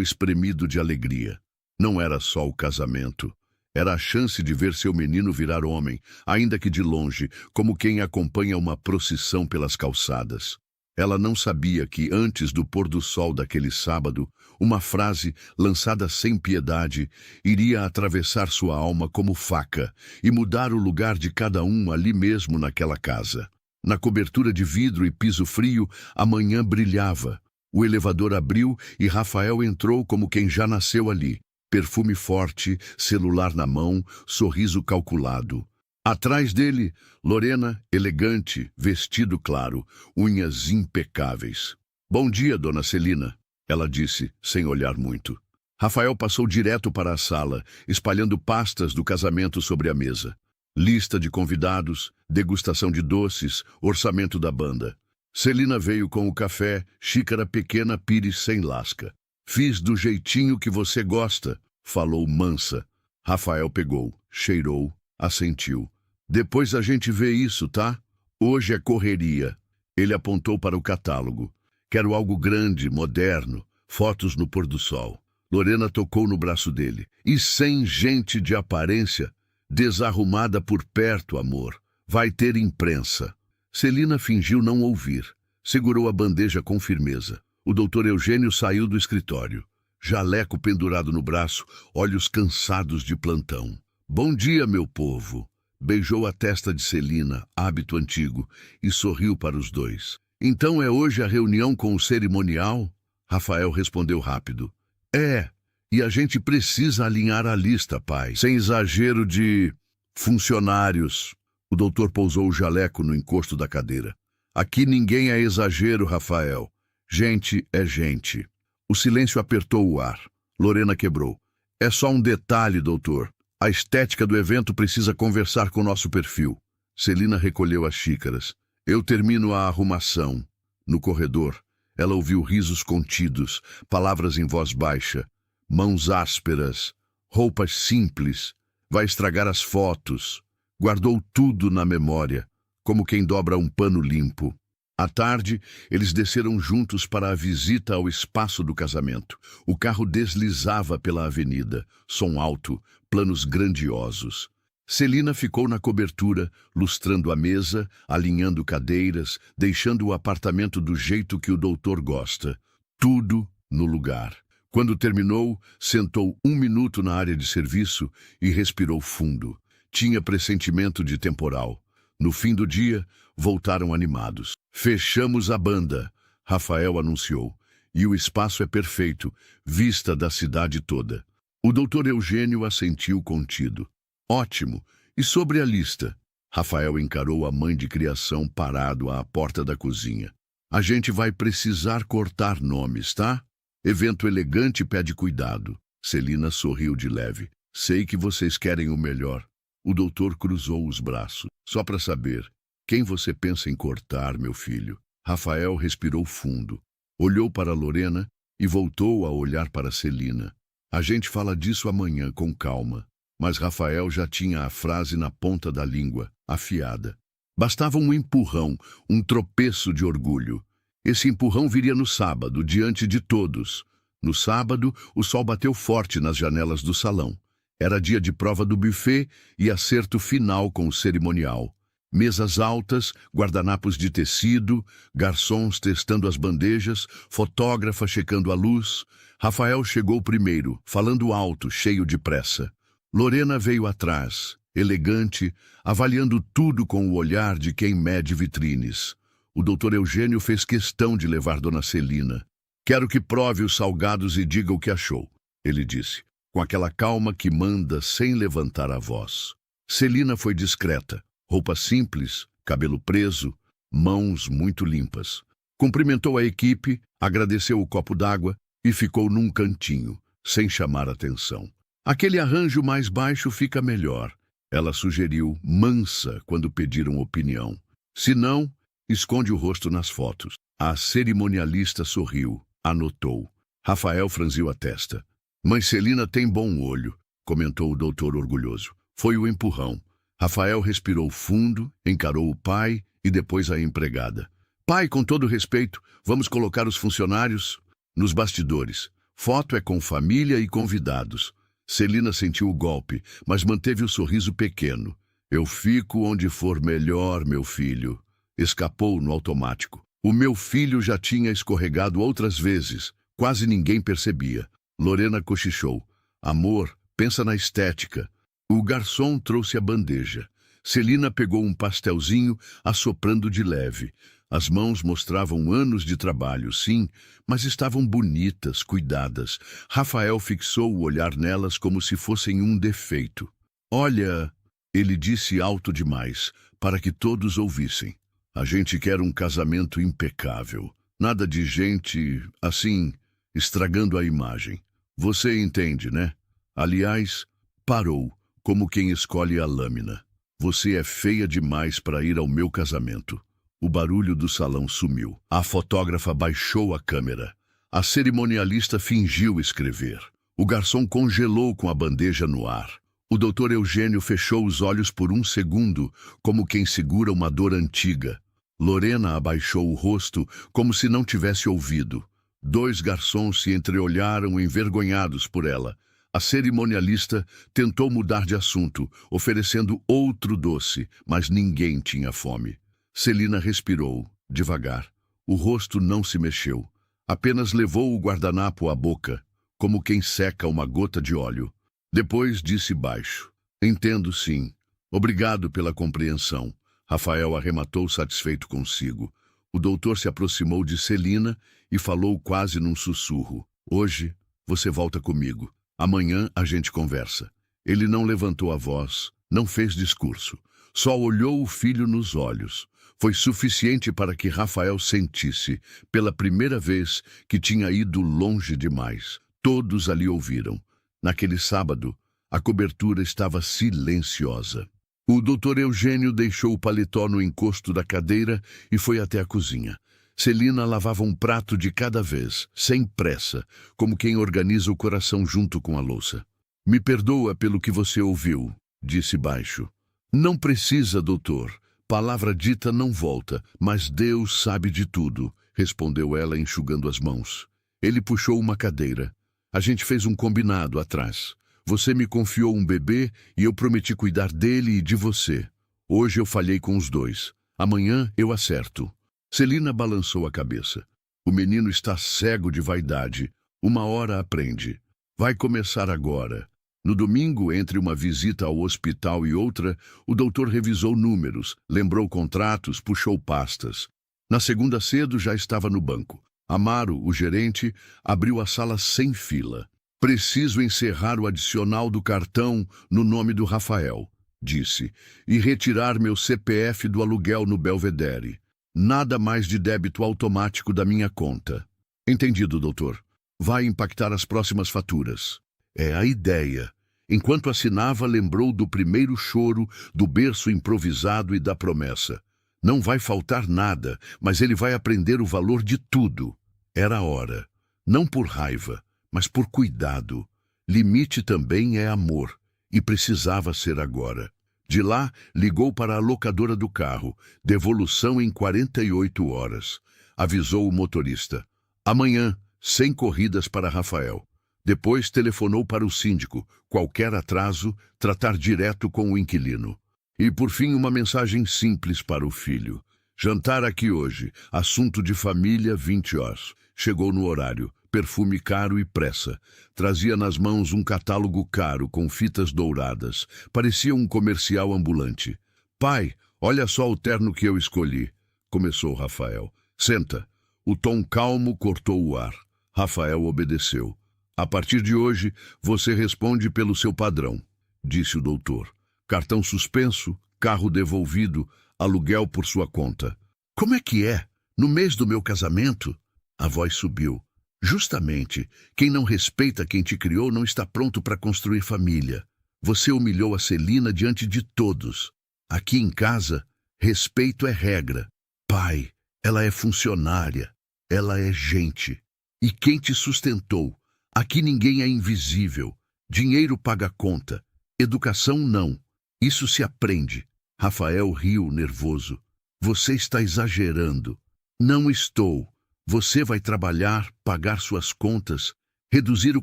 espremido de alegria. Não era só o casamento. Era a chance de ver seu menino virar homem, ainda que de longe, como quem acompanha uma procissão pelas calçadas. Ela não sabia que, antes do pôr do sol daquele sábado, uma frase, lançada sem piedade, iria atravessar sua alma como faca e mudar o lugar de cada um ali mesmo naquela casa. Na cobertura de vidro e piso frio, a manhã brilhava. O elevador abriu e Rafael entrou como quem já nasceu ali. Perfume forte, celular na mão, sorriso calculado. Atrás dele, Lorena, elegante, vestido claro, unhas impecáveis. "Bom dia, dona Celina", ela disse, sem olhar muito. Rafael passou direto para a sala, espalhando pastas do casamento sobre a mesa. Lista de convidados, degustação de doces, orçamento da banda. Celina veio com o café, xícara pequena, pires sem lasca. "Fiz do jeitinho que você gosta", falou mansa. Rafael pegou, cheirou, assentiu. "Depois a gente vê isso, tá? Hoje é correria." Ele apontou para o catálogo. "Quero algo grande, moderno, fotos no pôr do sol." Lorena tocou no braço dele. "E sem gente de aparência, desarrumada por perto, amor. Vai ter imprensa." Celina fingiu não ouvir. Segurou a bandeja com firmeza. O doutor Eugênio saiu do escritório. Jaleco pendurado no braço, olhos cansados de plantão. "Bom dia, meu povo." Beijou a testa de Celina, hábito antigo, e sorriu para os dois. "Então é hoje a reunião com o cerimonial?" Rafael respondeu rápido. "É, e a gente precisa alinhar a lista, pai. Sem exagero de funcionários." O doutor pousou o jaleco no encosto da cadeira. "Aqui ninguém é exagero, Rafael. Gente é gente." O silêncio apertou o ar. Lorena quebrou. "É só um detalhe, doutor. A estética do evento precisa conversar com nosso perfil." Celina recolheu as xícaras. "Eu termino a arrumação." No corredor, ela ouviu risos contidos, palavras em voz baixa, mãos ásperas, roupas simples. Vai estragar as fotos. Guardou tudo na memória, como quem dobra um pano limpo. À tarde, eles desceram juntos para a visita ao espaço do casamento. O carro deslizava pela avenida, som alto, planos grandiosos. Celina ficou na cobertura, lustrando a mesa, alinhando cadeiras, deixando o apartamento do jeito que o doutor gosta. Tudo no lugar. Quando terminou, sentou 1 minuto na área de serviço e respirou fundo. Tinha pressentimento de temporal. No fim do dia, voltaram animados. "Fechamos a banda", Rafael anunciou. "E o espaço é perfeito, vista da cidade toda." O doutor Eugênio assentiu contido. "Ótimo. E sobre a lista?" Rafael encarou a mãe de criação parado à porta da cozinha. "A gente vai precisar cortar nomes, tá? Evento elegante pede cuidado." Celina sorriu de leve. "Sei que vocês querem o melhor." O doutor cruzou os braços. "Só para saber, quem você pensa em cortar, meu filho?" Rafael respirou fundo. Olhou para Lorena e voltou a olhar para Celina. "A gente fala disso amanhã, com calma." Mas Rafael já tinha a frase na ponta da língua, afiada. Bastava um empurrão, um tropeço de orgulho. Esse empurrão viria no sábado, diante de todos. No sábado, o sol bateu forte nas janelas do salão. Era dia de prova do buffet e acerto final com o cerimonial. Mesas altas, guardanapos de tecido, garçons testando as bandejas, fotógrafa checando a luz. Rafael chegou primeiro, falando alto, cheio de pressa. Lorena veio atrás, elegante, avaliando tudo com o olhar de quem mede vitrines. O doutor Eugênio fez questão de levar dona Celina. "Quero que prove os salgados e diga o que achou", ele disse, com aquela calma que manda sem levantar a voz. Celina foi discreta, roupa simples, cabelo preso, mãos muito limpas. Cumprimentou a equipe, agradeceu o copo d'água e ficou num cantinho, sem chamar atenção. "Aquele arranjo mais baixo fica melhor", Ela sugeriu, mansa, quando pediram opinião. Se não, esconde o rosto nas fotos. A cerimonialista sorriu, anotou. Rafael franziu a testa. Mãe Celina tem bom olho, comentou o doutor orgulhoso. Foi o empurrão. Rafael respirou fundo, encarou o pai e depois a empregada. Pai, com todo respeito, vamos colocar os funcionários nos bastidores. Foto é com família e convidados. Celina sentiu o golpe, mas manteve o sorriso pequeno. Eu fico onde for melhor, meu filho. Escapou no automático. O meu filho já tinha escorregado outras vezes. Quase ninguém percebia. Lorena cochichou. Amor, pensa na estética. O garçom trouxe a bandeja. Celina pegou um pastelzinho, assoprando de leve. As mãos mostravam anos de trabalho, sim, mas estavam bonitas, cuidadas. Rafael fixou o olhar nelas como se fossem um defeito. Olha, ele disse alto demais, para que todos ouvissem. A gente quer um casamento impecável. Nada de gente, assim, estragando a imagem. Você entende, né? Aliás, parou, como quem escolhe a lâmina. Você é feia demais para ir ao meu casamento. O barulho do salão sumiu. A fotógrafa baixou a câmera. A cerimonialista fingiu escrever. O garçom congelou com a bandeja no ar. O doutor Eugênio fechou os olhos por um segundo, como quem segura uma dor antiga. Lorena abaixou o rosto, como se não tivesse ouvido. 2 garçons se entreolharam envergonhados por ela. A cerimonialista tentou mudar de assunto, oferecendo outro doce, mas ninguém tinha fome. Celina respirou, devagar. O rosto não se mexeu. Apenas levou o guardanapo à boca, como quem seca uma gota de óleo. Depois disse baixo. Entendo, sim. Obrigado pela compreensão. Rafael arrematou satisfeito consigo. O doutor se aproximou de Celina e falou quase num sussurro. Hoje você volta comigo. Amanhã a gente conversa. Ele não levantou a voz, não fez discurso. Só olhou o filho nos olhos. Foi suficiente para que Rafael sentisse, pela primeira vez, que tinha ido longe demais. Todos ali ouviram. Naquele sábado, a cobertura estava silenciosa. O doutor Eugênio deixou o paletó no encosto da cadeira e foi até a cozinha. Celina lavava um prato de cada vez, sem pressa, como quem organiza o coração junto com a louça. Me perdoa pelo que você ouviu, disse baixo. Não precisa, doutor. Palavra dita não volta, mas Deus sabe de tudo, respondeu ela enxugando as mãos. Ele puxou uma cadeira. A gente fez um combinado atrás. Você me confiou um bebê e eu prometi cuidar dele e de você. Hoje eu falhei com os 2. Amanhã eu acerto. Celina balançou a cabeça. O menino está cego de vaidade. Uma hora aprende. Vai começar agora. No domingo, entre uma visita ao hospital e outra, o doutor revisou números, lembrou contratos, puxou pastas. Na segunda cedo já estava no banco. Amaro, o gerente, abriu a sala sem fila. Preciso encerrar o adicional do cartão no nome do Rafael, disse, e retirar meu CPF do aluguel no Belvedere. Nada mais de débito automático da minha conta. Entendido, doutor. Vai impactar as próximas faturas. É a ideia. Enquanto assinava, lembrou do primeiro choro, do berço improvisado e da promessa. Não vai faltar nada, mas ele vai aprender o valor de tudo. Era a hora. Não por raiva, mas por cuidado. Limite também é amor, e precisava ser agora. De lá, ligou para a locadora do carro. Devolução em 48 horas. Avisou o motorista. Amanhã, 100 corridas para Rafael. Depois telefonou para o síndico. Qualquer atraso, tratar direto com o inquilino. E, por fim, uma mensagem simples para o filho. Jantar aqui hoje. Assunto de família, 20 horas. Chegou no horário. Perfume caro e pressa. Trazia nas mãos um catálogo caro com fitas douradas. Parecia um comercial ambulante. Pai, olha só o terno que eu escolhi. Começou Rafael. Senta. O tom calmo cortou o ar. Rafael obedeceu. A partir de hoje, você responde pelo seu padrão, disse o doutor. Cartão suspenso, carro devolvido, aluguel por sua conta. Como é que é? No mês do meu casamento? A voz subiu. Justamente, quem não respeita quem te criou não está pronto para construir família. Você humilhou a Celina diante de todos. Aqui em casa, respeito é regra. Pai, ela é funcionária. Ela é gente. E quem te sustentou? Aqui ninguém é invisível. Dinheiro paga conta. Educação não. Isso se aprende. Rafael riu nervoso. Você está exagerando. Não estou. Você vai trabalhar, pagar suas contas, reduzir o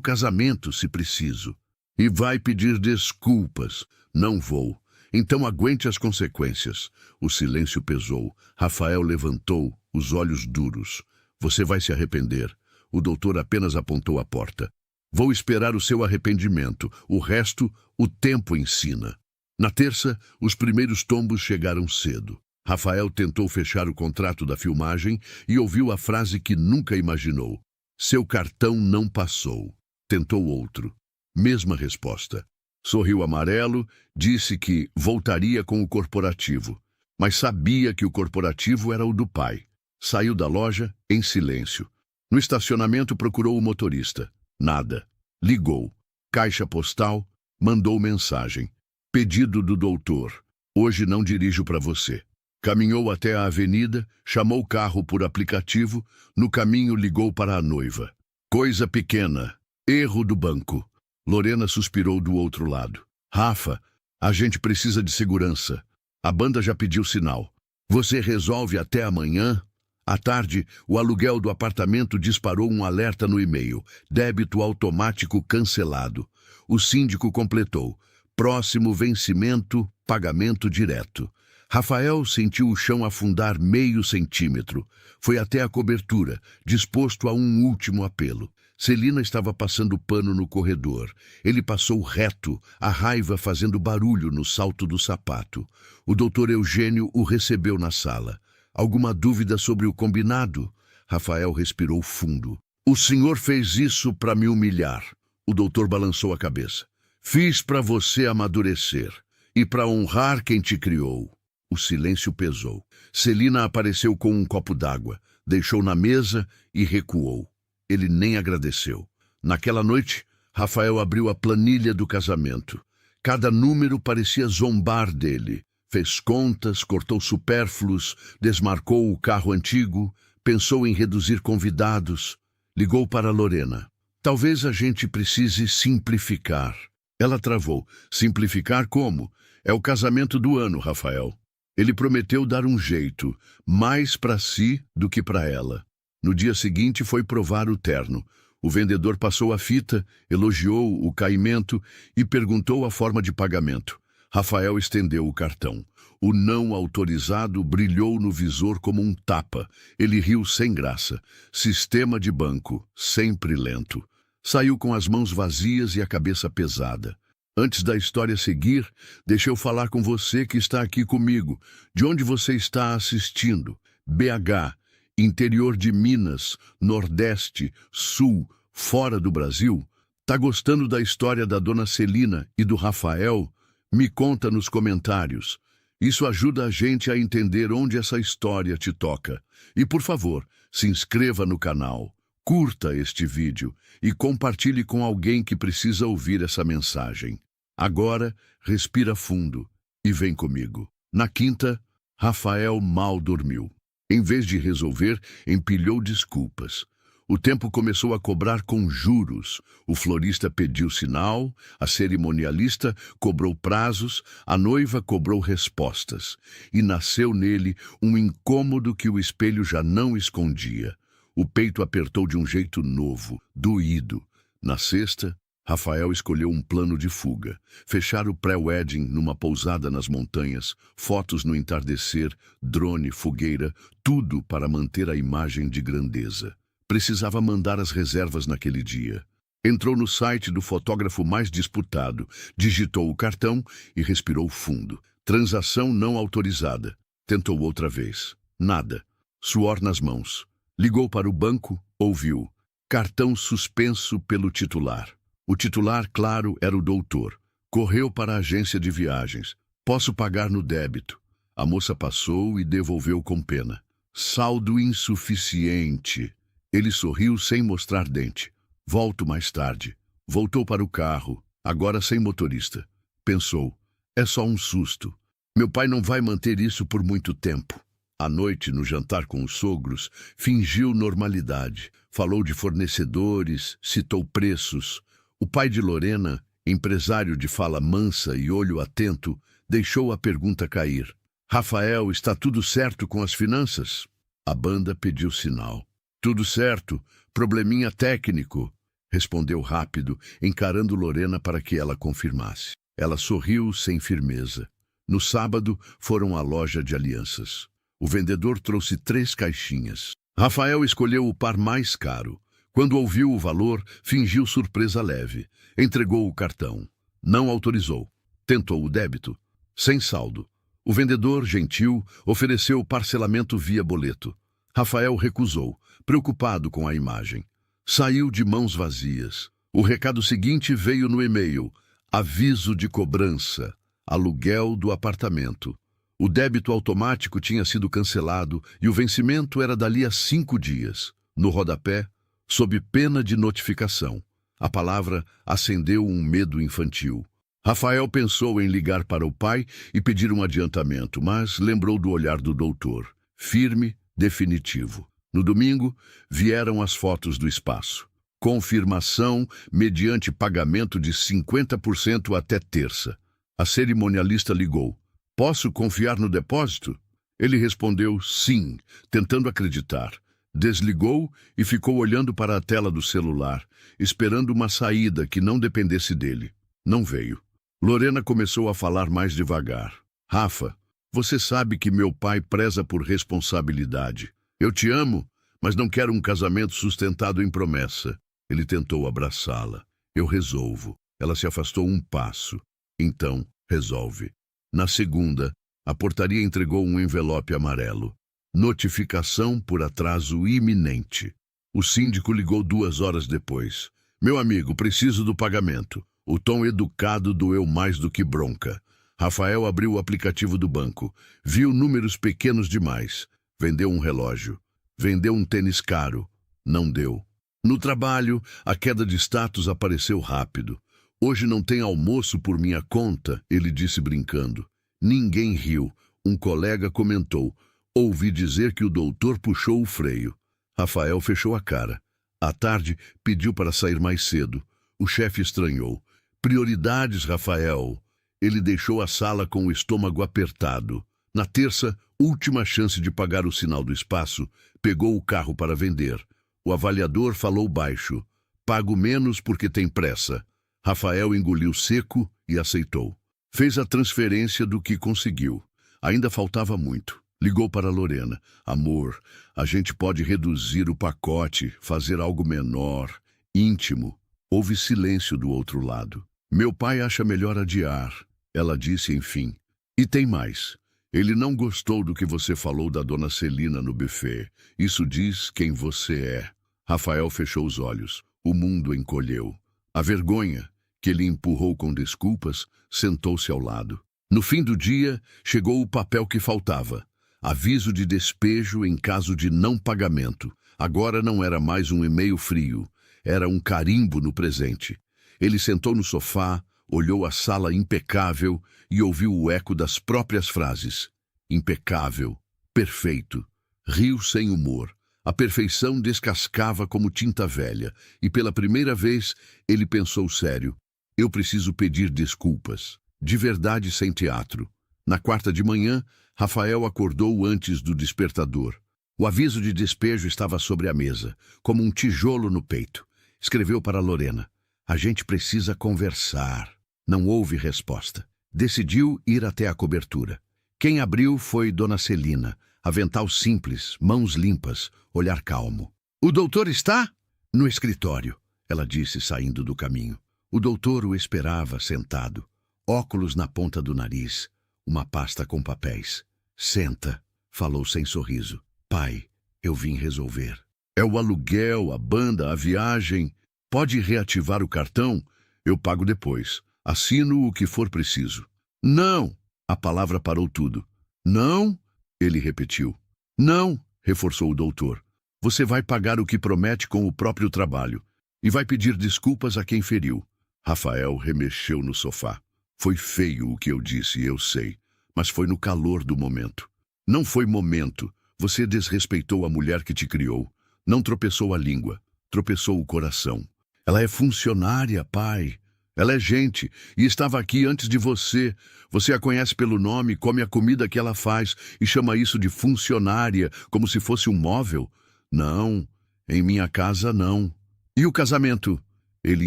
casamento se preciso. E vai pedir desculpas. Não vou. Então aguente as consequências. O silêncio pesou. Rafael levantou, os olhos duros. Você vai se arrepender. O doutor apenas apontou a porta. Vou esperar o seu arrependimento. O resto, o tempo ensina. Na terça, os primeiros tombos chegaram cedo. Rafael tentou fechar o contrato da filmagem e ouviu a frase que nunca imaginou. Seu cartão não passou. Tentou outro. Mesma resposta. Sorriu amarelo, disse que voltaria com o corporativo. Mas sabia que o corporativo era o do pai. Saiu da loja em silêncio. No estacionamento procurou o motorista. Nada. Ligou. Caixa postal. Mandou mensagem. Pedido do doutor. Hoje não dirijo para você. Caminhou até a avenida, chamou o carro por aplicativo. No caminho ligou para a noiva. Coisa pequena. Erro do banco. Lorena suspirou do outro lado. Rafa, a gente precisa de segurança. A banda já pediu sinal. Você resolve até amanhã? À tarde, o aluguel do apartamento disparou um alerta no e-mail. Débito automático cancelado. O síndico completou. Próximo vencimento, pagamento direto. Rafael sentiu o chão afundar meio centímetro. Foi até a cobertura, disposto a um último apelo. Celina estava passando pano no corredor. Ele passou reto, a raiva fazendo barulho no salto do sapato. O doutor Eugênio o recebeu na sala. Alguma dúvida sobre o combinado? Rafael respirou fundo. O senhor fez isso para me humilhar. O doutor balançou a cabeça. Fiz para você amadurecer e para honrar quem te criou. O silêncio pesou. Celina apareceu com um copo d'água, deixou na mesa e recuou. Ele nem agradeceu. Naquela noite, Rafael abriu a planilha do casamento. Cada número parecia zombar dele. Fez contas, cortou supérfluos, desmarcou o carro antigo, pensou em reduzir convidados. Ligou para Lorena. Talvez a gente precise simplificar. Ela travou. Simplificar como? É o casamento do ano, Rafael. Ele prometeu dar um jeito, mais para si do que para ela. No dia seguinte foi provar o terno. O vendedor passou a fita, elogiou o caimento e perguntou a forma de pagamento. Rafael estendeu o cartão. O não autorizado brilhou no visor como um tapa. Ele riu sem graça. Sistema de banco, sempre lento. Saiu com as mãos vazias e a cabeça pesada. Antes da história seguir, deixa eu falar com você que está aqui comigo. De onde você está assistindo? BH, interior de Minas, Nordeste, Sul, fora do Brasil? Tá gostando da história da dona Celina e do Rafael? Me conta nos comentários. Isso ajuda a gente a entender onde essa história te toca. E por favor, se inscreva no canal, curta este vídeo e compartilhe com alguém que precisa ouvir essa mensagem. Agora, respira fundo e vem comigo. Na quinta, Rafael mal dormiu. Em vez de resolver, empilhou desculpas. O tempo começou a cobrar com juros. O florista pediu sinal, a cerimonialista cobrou prazos, a noiva cobrou respostas. E nasceu nele um incômodo que o espelho já não escondia. O peito apertou de um jeito novo, doído. Na sexta, Rafael escolheu um plano de fuga. Fechar o pré-wedding numa pousada nas montanhas, fotos no entardecer, drone, fogueira, tudo para manter a imagem de grandeza. Precisava mandar as reservas naquele dia. Entrou no site do fotógrafo mais disputado, digitou o cartão e respirou fundo. Transação não autorizada. Tentou outra vez. Nada. Suor nas mãos. Ligou para o banco, ouviu. Cartão suspenso pelo titular. O titular, claro, era o doutor. Correu para a agência de viagens. Posso pagar no débito. A moça passou e devolveu com pena. Saldo insuficiente. Ele sorriu sem mostrar dente. Volto mais tarde. Voltou para o carro, agora sem motorista. pensou. É só um susto. Meu pai não vai manter isso por muito tempo. À noite, no jantar com os sogros, fingiu normalidade. Falou de fornecedores, citou preços. O pai de Lorena, empresário de fala mansa e olho atento, deixou a pergunta cair. Rafael, está tudo certo com as finanças? A banda pediu sinal. Tudo certo, probleminha técnico, respondeu rápido, encarando Lorena para que ela confirmasse. Ela sorriu sem firmeza. No sábado, foram à loja de alianças. O vendedor trouxe 3 caixinhas. Rafael escolheu o par mais caro. Quando ouviu o valor, fingiu surpresa leve. Entregou o cartão. Não autorizou. Tentou o débito. Sem saldo. O vendedor, gentil, ofereceu parcelamento via boleto. Rafael recusou, preocupado com a imagem. Saiu de mãos vazias. O recado seguinte veio no e-mail. Aviso de cobrança. Aluguel do apartamento. O débito automático tinha sido cancelado e o vencimento era dali a 5 dias. No rodapé, sob pena de notificação. A palavra acendeu um medo infantil. Rafael pensou em ligar para o pai e pedir um adiantamento, mas lembrou do olhar do doutor. Firme, definitivo. No domingo, vieram as fotos do espaço. Confirmação mediante pagamento de 50% até terça. A cerimonialista ligou. Posso confiar no depósito? Ele respondeu sim, tentando acreditar. Desligou e ficou olhando para a tela do celular, esperando uma saída que não dependesse dele. Não veio. Lorena começou a falar mais devagar. Rafa, você sabe que meu pai preza por responsabilidade. Eu te amo, mas não quero um casamento sustentado em promessa. Ele tentou abraçá-la. Eu resolvo. Ela se afastou um passo. Então, resolve. Na segunda, a portaria entregou um envelope amarelo. Notificação por atraso iminente. O síndico ligou 2 horas depois. Meu amigo, preciso do pagamento. O tom educado doeu mais do que bronca. Rafael abriu o aplicativo do banco. Viu números pequenos demais. Vendeu um relógio. Vendeu um tênis caro. Não deu. No trabalho, a queda de status apareceu rápido. Hoje não tem almoço por minha conta, ele disse brincando. Ninguém riu. Um colega comentou. Ouvi dizer que o doutor puxou o freio. Rafael fechou a cara. À tarde, pediu para sair mais cedo. O chefe estranhou. Prioridades, Rafael. Ele deixou a sala com o estômago apertado. Na terça, última chance de pagar o sinal do espaço, pegou o carro para vender. O avaliador falou baixo. Pago menos porque tem pressa. Rafael engoliu seco e aceitou. Fez a transferência do que conseguiu. Ainda faltava muito. Ligou para Lorena. Amor, a gente pode reduzir o pacote, fazer algo menor, íntimo. Houve silêncio do outro lado. Meu pai acha melhor adiar, ela disse enfim. E tem mais. Ele não gostou do que você falou da dona Celina no buffet. Isso diz quem você é. Rafael fechou os olhos. O mundo encolheu. A vergonha, que ele empurrou com desculpas, sentou-se ao lado. No fim do dia, chegou o papel que faltava. Aviso de despejo em caso de não pagamento. Agora não era mais um e-mail frio. Era um carimbo no presente. Ele sentou no sofá, olhou a sala impecável e ouviu o eco das próprias frases. Impecável. Perfeito. Riu sem humor. A perfeição descascava como tinta velha. E pela primeira vez, ele pensou sério. Eu preciso pedir desculpas. De verdade, sem teatro. Na quarta de manhã, Rafael acordou antes do despertador. O aviso de despejo estava sobre a mesa, como um tijolo no peito. Escreveu para Lorena. A gente precisa conversar. Não houve resposta. Decidiu ir até a cobertura. Quem abriu foi Dona Celina. Avental simples, mãos limpas, olhar calmo. O doutor está? No escritório, ela disse saindo do caminho. O doutor o esperava sentado. Óculos na ponta do nariz. Uma pasta com papéis. Senta, falou sem sorriso. Pai, eu vim resolver. É o aluguel, a banda, a viagem. Pode reativar o cartão? Eu pago depois. Assino o que for preciso. Não! A palavra parou tudo. Não? Ele repetiu. Não, reforçou o doutor. Você vai pagar o que promete com o próprio trabalho. E vai pedir desculpas a quem feriu. Rafael remexeu no sofá. Foi feio o que eu disse, eu sei, mas foi no calor do momento. Não foi momento. Você desrespeitou a mulher que te criou. Não tropeçou a língua, tropeçou o coração. Ela é funcionária, pai. Ela é gente e estava aqui antes de você. Você a conhece pelo nome, come a comida que ela faz e chama isso de funcionária, como se fosse um móvel? Não, em minha casa não. E o casamento? Ele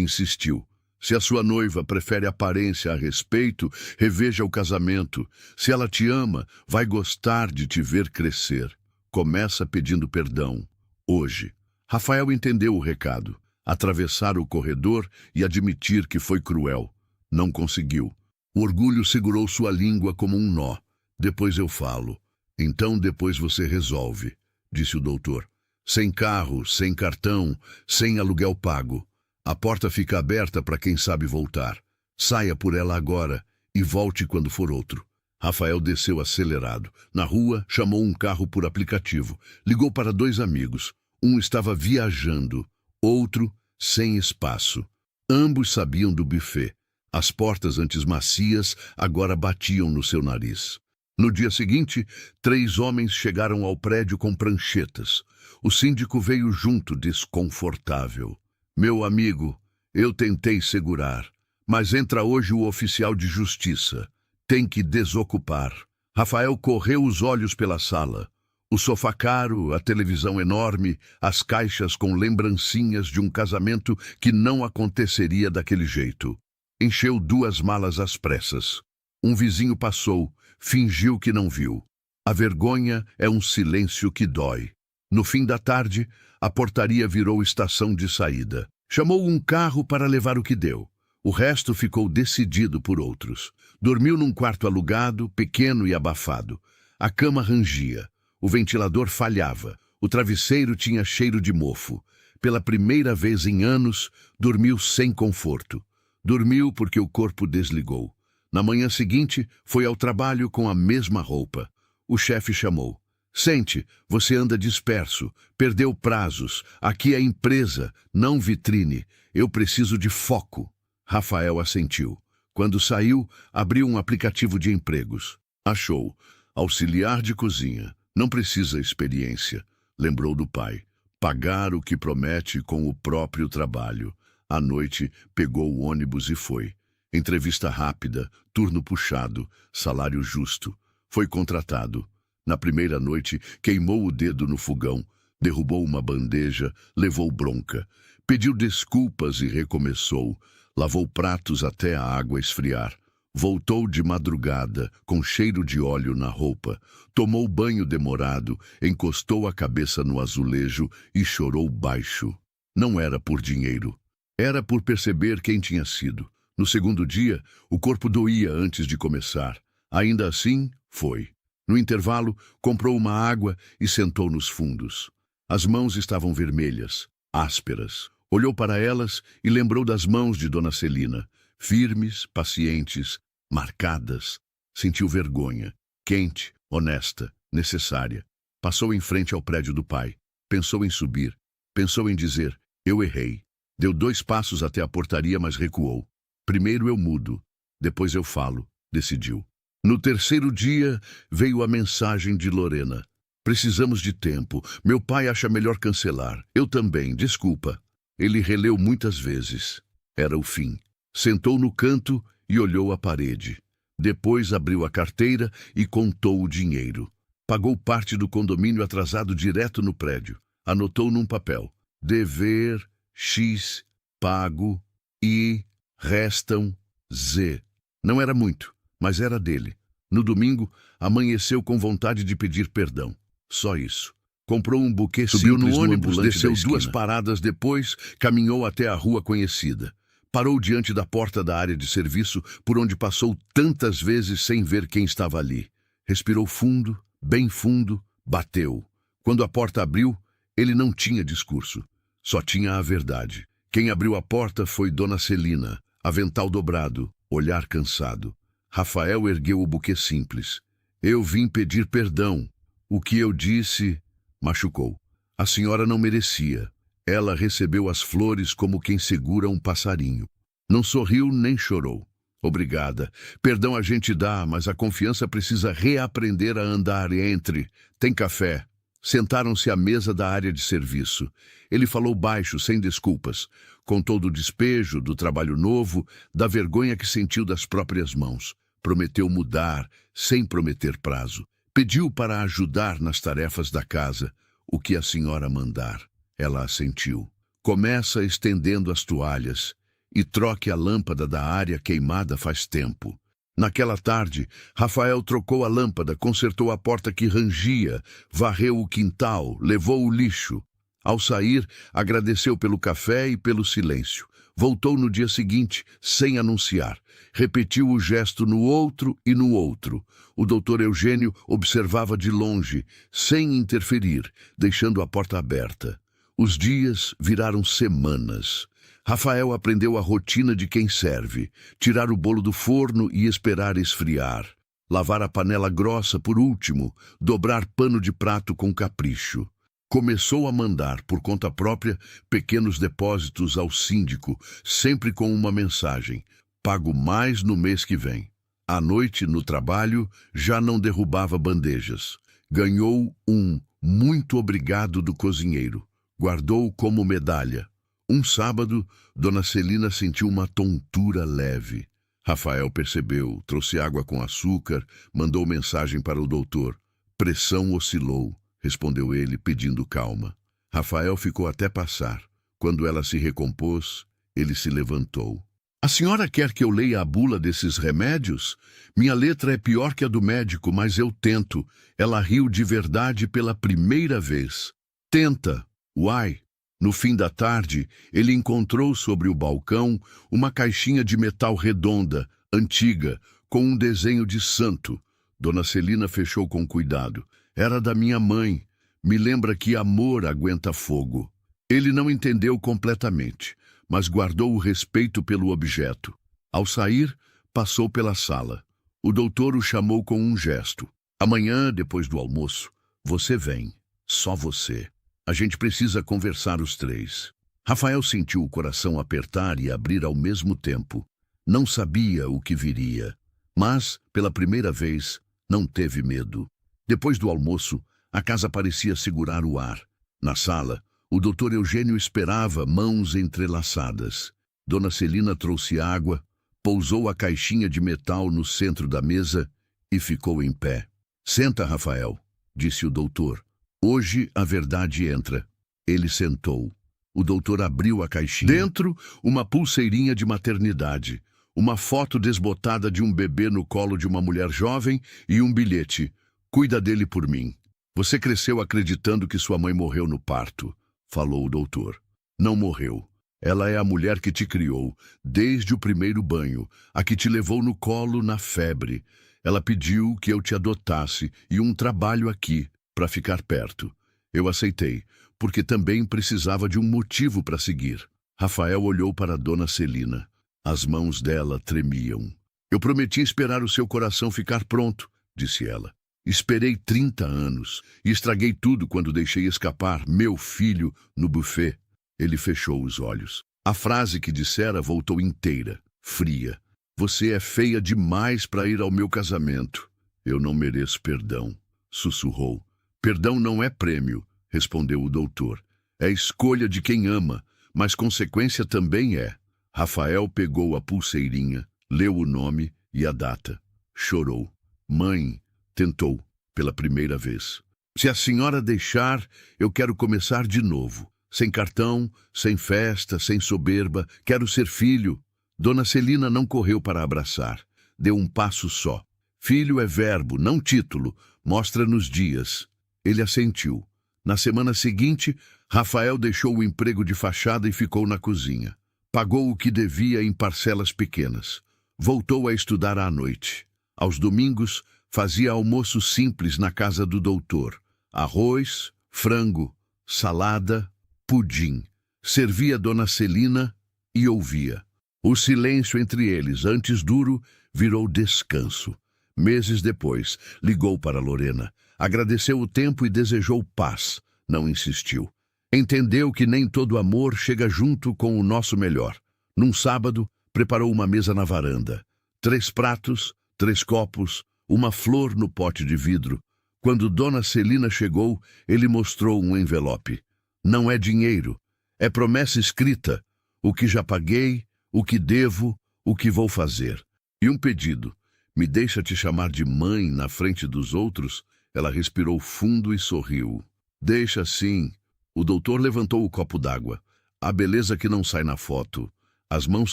insistiu. Se a sua noiva prefere aparência a respeito, reveja o casamento. Se ela te ama, vai gostar de te ver crescer. Começa pedindo perdão. Hoje. Rafael entendeu o recado. Atravessar o corredor e admitir que foi cruel. Não conseguiu. O orgulho segurou sua língua como um nó. Depois eu falo. Então depois você resolve, disse o doutor. Sem carro, sem cartão, sem aluguel pago. A porta fica aberta para quem sabe voltar. Saia por ela agora e volte quando for outro. Rafael desceu acelerado. Na rua, chamou um carro por aplicativo. Ligou para 2 amigos. Um estava viajando, outro sem espaço. Ambos sabiam do buffet. As portas antes macias agora batiam no seu nariz. No dia seguinte, 3 homens chegaram ao prédio com pranchetas. O síndico veio junto, desconfortável. Meu amigo, eu tentei segurar, mas entra hoje o oficial de justiça. Tem que desocupar. Rafael correu os olhos pela sala. O sofá caro, a televisão enorme, as caixas com lembrancinhas de um casamento que não aconteceria daquele jeito. Encheu 2 malas às pressas. Um vizinho passou, fingiu que não viu. A vergonha é um silêncio que dói. No fim da tarde, a portaria virou estação de saída. Chamou um carro para levar o que deu. O resto ficou decidido por outros. Dormiu num quarto alugado, pequeno e abafado. A cama rangia. O ventilador falhava. O travesseiro tinha cheiro de mofo. Pela primeira vez em anos, dormiu sem conforto. Dormiu porque o corpo desligou. Na manhã seguinte, foi ao trabalho com a mesma roupa. O chefe chamou. Sente, você anda disperso, perdeu prazos. Aqui é empresa, não vitrine. Eu preciso de foco. Rafael assentiu. Quando saiu, abriu um aplicativo de empregos. Achou. Auxiliar de cozinha. Não precisa experiência. Lembrou do pai. Pagar o que promete com o próprio trabalho. À noite, pegou o ônibus e foi. Entrevista rápida, turno puxado, salário justo. Foi contratado. Na primeira noite, queimou o dedo no fogão, derrubou uma bandeja, levou bronca. Pediu desculpas e recomeçou. Lavou pratos até a água esfriar. Voltou de madrugada, com cheiro de óleo na roupa. Tomou banho demorado, encostou a cabeça no azulejo e chorou baixo. Não era por dinheiro. Era por perceber quem tinha sido. No segundo dia, o corpo doía antes de começar. Ainda assim, foi. No intervalo, comprou uma água e sentou nos fundos. As mãos estavam vermelhas, ásperas. Olhou para elas e lembrou das mãos de Dona Celina, firmes, pacientes, marcadas. Sentiu vergonha, quente, honesta, necessária. Passou em frente ao prédio do pai. Pensou em subir. Pensou em dizer, eu errei. Deu 2 passos até a portaria, mas recuou. Primeiro eu mudo, depois eu falo, decidiu. No terceiro dia, veio a mensagem de Lorena. Precisamos de tempo. Meu pai acha melhor cancelar. Eu também, desculpa. Ele releu muitas vezes. Era o fim. Sentou no canto e olhou a parede. Depois abriu a carteira e contou o dinheiro. Pagou parte do condomínio atrasado direto no prédio. Anotou num papel. Dever X, pago I, restam Z. Não era muito, mas era dele. No domingo, amanheceu com vontade de pedir perdão. Só isso. Comprou um buquê Subiu simples no ônibus, desceu da 2 esquina. paradas depois, caminhou até a rua conhecida. Parou diante da porta da área de serviço, por onde passou tantas vezes sem ver quem estava ali. Respirou fundo, bem fundo, bateu. Quando a porta abriu, ele não tinha discurso. Só tinha a verdade. Quem abriu a porta foi Dona Celina, avental dobrado, olhar cansado. Rafael ergueu o buquê simples. Eu vim pedir perdão. O que eu disse machucou. A senhora não merecia. Ela recebeu as flores como quem segura um passarinho. Não sorriu nem chorou. Obrigada. Perdão a gente dá, mas a confiança precisa reaprender a andar. Entre. Tem café. Sentaram-se à mesa da área de serviço. Ele falou baixo, sem desculpas. Contou do despejo, do trabalho novo, da vergonha que sentiu das próprias mãos. Prometeu mudar, sem prometer prazo. Pediu para ajudar nas tarefas da casa, o que a senhora mandar. Ela assentiu. Começa estendendo as toalhas e troque a lâmpada da área queimada faz tempo. Naquela tarde, Rafael trocou a lâmpada, consertou a porta que rangia, varreu o quintal, levou o lixo. Ao sair, agradeceu pelo café e pelo silêncio. Voltou no dia seguinte, sem anunciar. Repetiu o gesto no outro e no outro. O doutor Eugênio observava de longe, sem interferir, deixando a porta aberta. Os dias viraram semanas. Rafael aprendeu a rotina de quem serve, tirar o bolo do forno e esperar esfriar, lavar a panela grossa por último, dobrar pano de prato com capricho. Começou a mandar, por conta própria, pequenos depósitos ao síndico, sempre com uma mensagem: pago mais no mês que vem. À noite, no trabalho, já não derrubava bandejas. Ganhou um muito obrigado do cozinheiro. Guardou como medalha. Um sábado, Dona Celina sentiu uma tontura leve. Rafael percebeu, trouxe água com açúcar, mandou mensagem para o doutor. Pressão oscilou, respondeu ele, pedindo calma. Rafael ficou até passar. Quando ela se recompôs, ele se levantou. A senhora quer que eu leia a bula desses remédios? Minha letra é pior que a do médico, mas eu tento. Ela riu de verdade pela primeira vez. Tenta. Uai! No fim da tarde, ele encontrou sobre o balcão uma caixinha de metal redonda, antiga, com um desenho de santo. Dona Celina fechou com cuidado. Era da minha mãe. Me lembra que amor aguenta fogo. Ele não entendeu completamente, mas guardou o respeito pelo objeto. Ao sair, passou pela sala. O doutor o chamou com um gesto. Amanhã, depois do almoço, você vem. Só você. A gente precisa conversar os três. Rafael sentiu o coração apertar e abrir ao mesmo tempo. Não sabia o que viria, mas, pela primeira vez, não teve medo. Depois do almoço, a casa parecia segurar o ar. Na sala, o doutor Eugênio esperava, mãos entrelaçadas. Dona Celina trouxe água, pousou a caixinha de metal no centro da mesa e ficou em pé. Senta, Rafael, disse o doutor. Hoje a verdade entra. Ele sentou. O doutor abriu a caixinha. Dentro, uma pulseirinha de maternidade, uma foto desbotada de um bebê no colo de uma mulher jovem e um bilhete. Cuida dele por mim. Você cresceu acreditando que sua mãe morreu no parto, falou o doutor. Não morreu. Ela é a mulher que te criou, desde o primeiro banho, a que te levou no colo na febre. Ela pediu que eu te adotasse e um trabalho aqui, para ficar perto. Eu aceitei, porque também precisava de um motivo para seguir. Rafael olhou para Dona Celina. As mãos dela tremiam. Eu prometi esperar o seu coração ficar pronto, disse ela. Esperei 30 anos e estraguei tudo quando deixei escapar meu filho no buffet. Ele fechou os olhos. A frase que dissera voltou inteira, fria. Você é feia demais para ir ao meu casamento. Eu não mereço perdão, sussurrou. Perdão não é prêmio, respondeu o doutor. É escolha de quem ama, mas consequência também é. Rafael pegou a pulseirinha, leu o nome e a data. Chorou. Mãe, tentou, pela primeira vez. Se a senhora deixar, eu quero começar de novo. Sem cartão, sem festa, sem soberba. Quero ser filho. Dona Celina não correu para abraçar. Deu um passo só. Filho é verbo, não título. Mostra nos dias. Ele assentiu. Na semana seguinte, Rafael deixou o emprego de fachada e ficou na cozinha. Pagou o que devia em parcelas pequenas. Voltou a estudar à noite. Aos domingos, fazia almoço simples na casa do doutor. Arroz, frango, salada, pudim. Servia Dona Celina e ouvia. O silêncio entre eles, antes duro, virou descanso. Meses depois, ligou para Lorena. Agradeceu o tempo e desejou paz. Não insistiu. Entendeu que nem todo amor chega junto com o nosso melhor. Num sábado, preparou uma mesa na varanda. 3 pratos, 3 copos, uma flor no pote de vidro. Quando Dona Celina chegou, ele mostrou um envelope. Não é dinheiro, é promessa escrita. O que já paguei, o que devo, o que vou fazer. E um pedido. Me deixa te chamar de mãe na frente dos outros? Ela respirou fundo e sorriu. Deixa sim. O doutor levantou o copo d'água. A beleza que não sai na foto. As mãos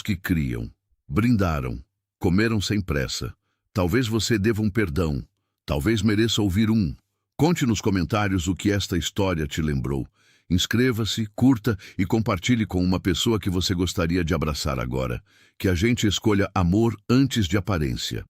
que criam. Brindaram. Comeram sem pressa. Talvez você deva um perdão. Talvez mereça ouvir um. Conte nos comentários o que esta história te lembrou. Inscreva-se, curta e compartilhe com uma pessoa que você gostaria de abraçar agora. Que a gente escolha amor antes de aparência.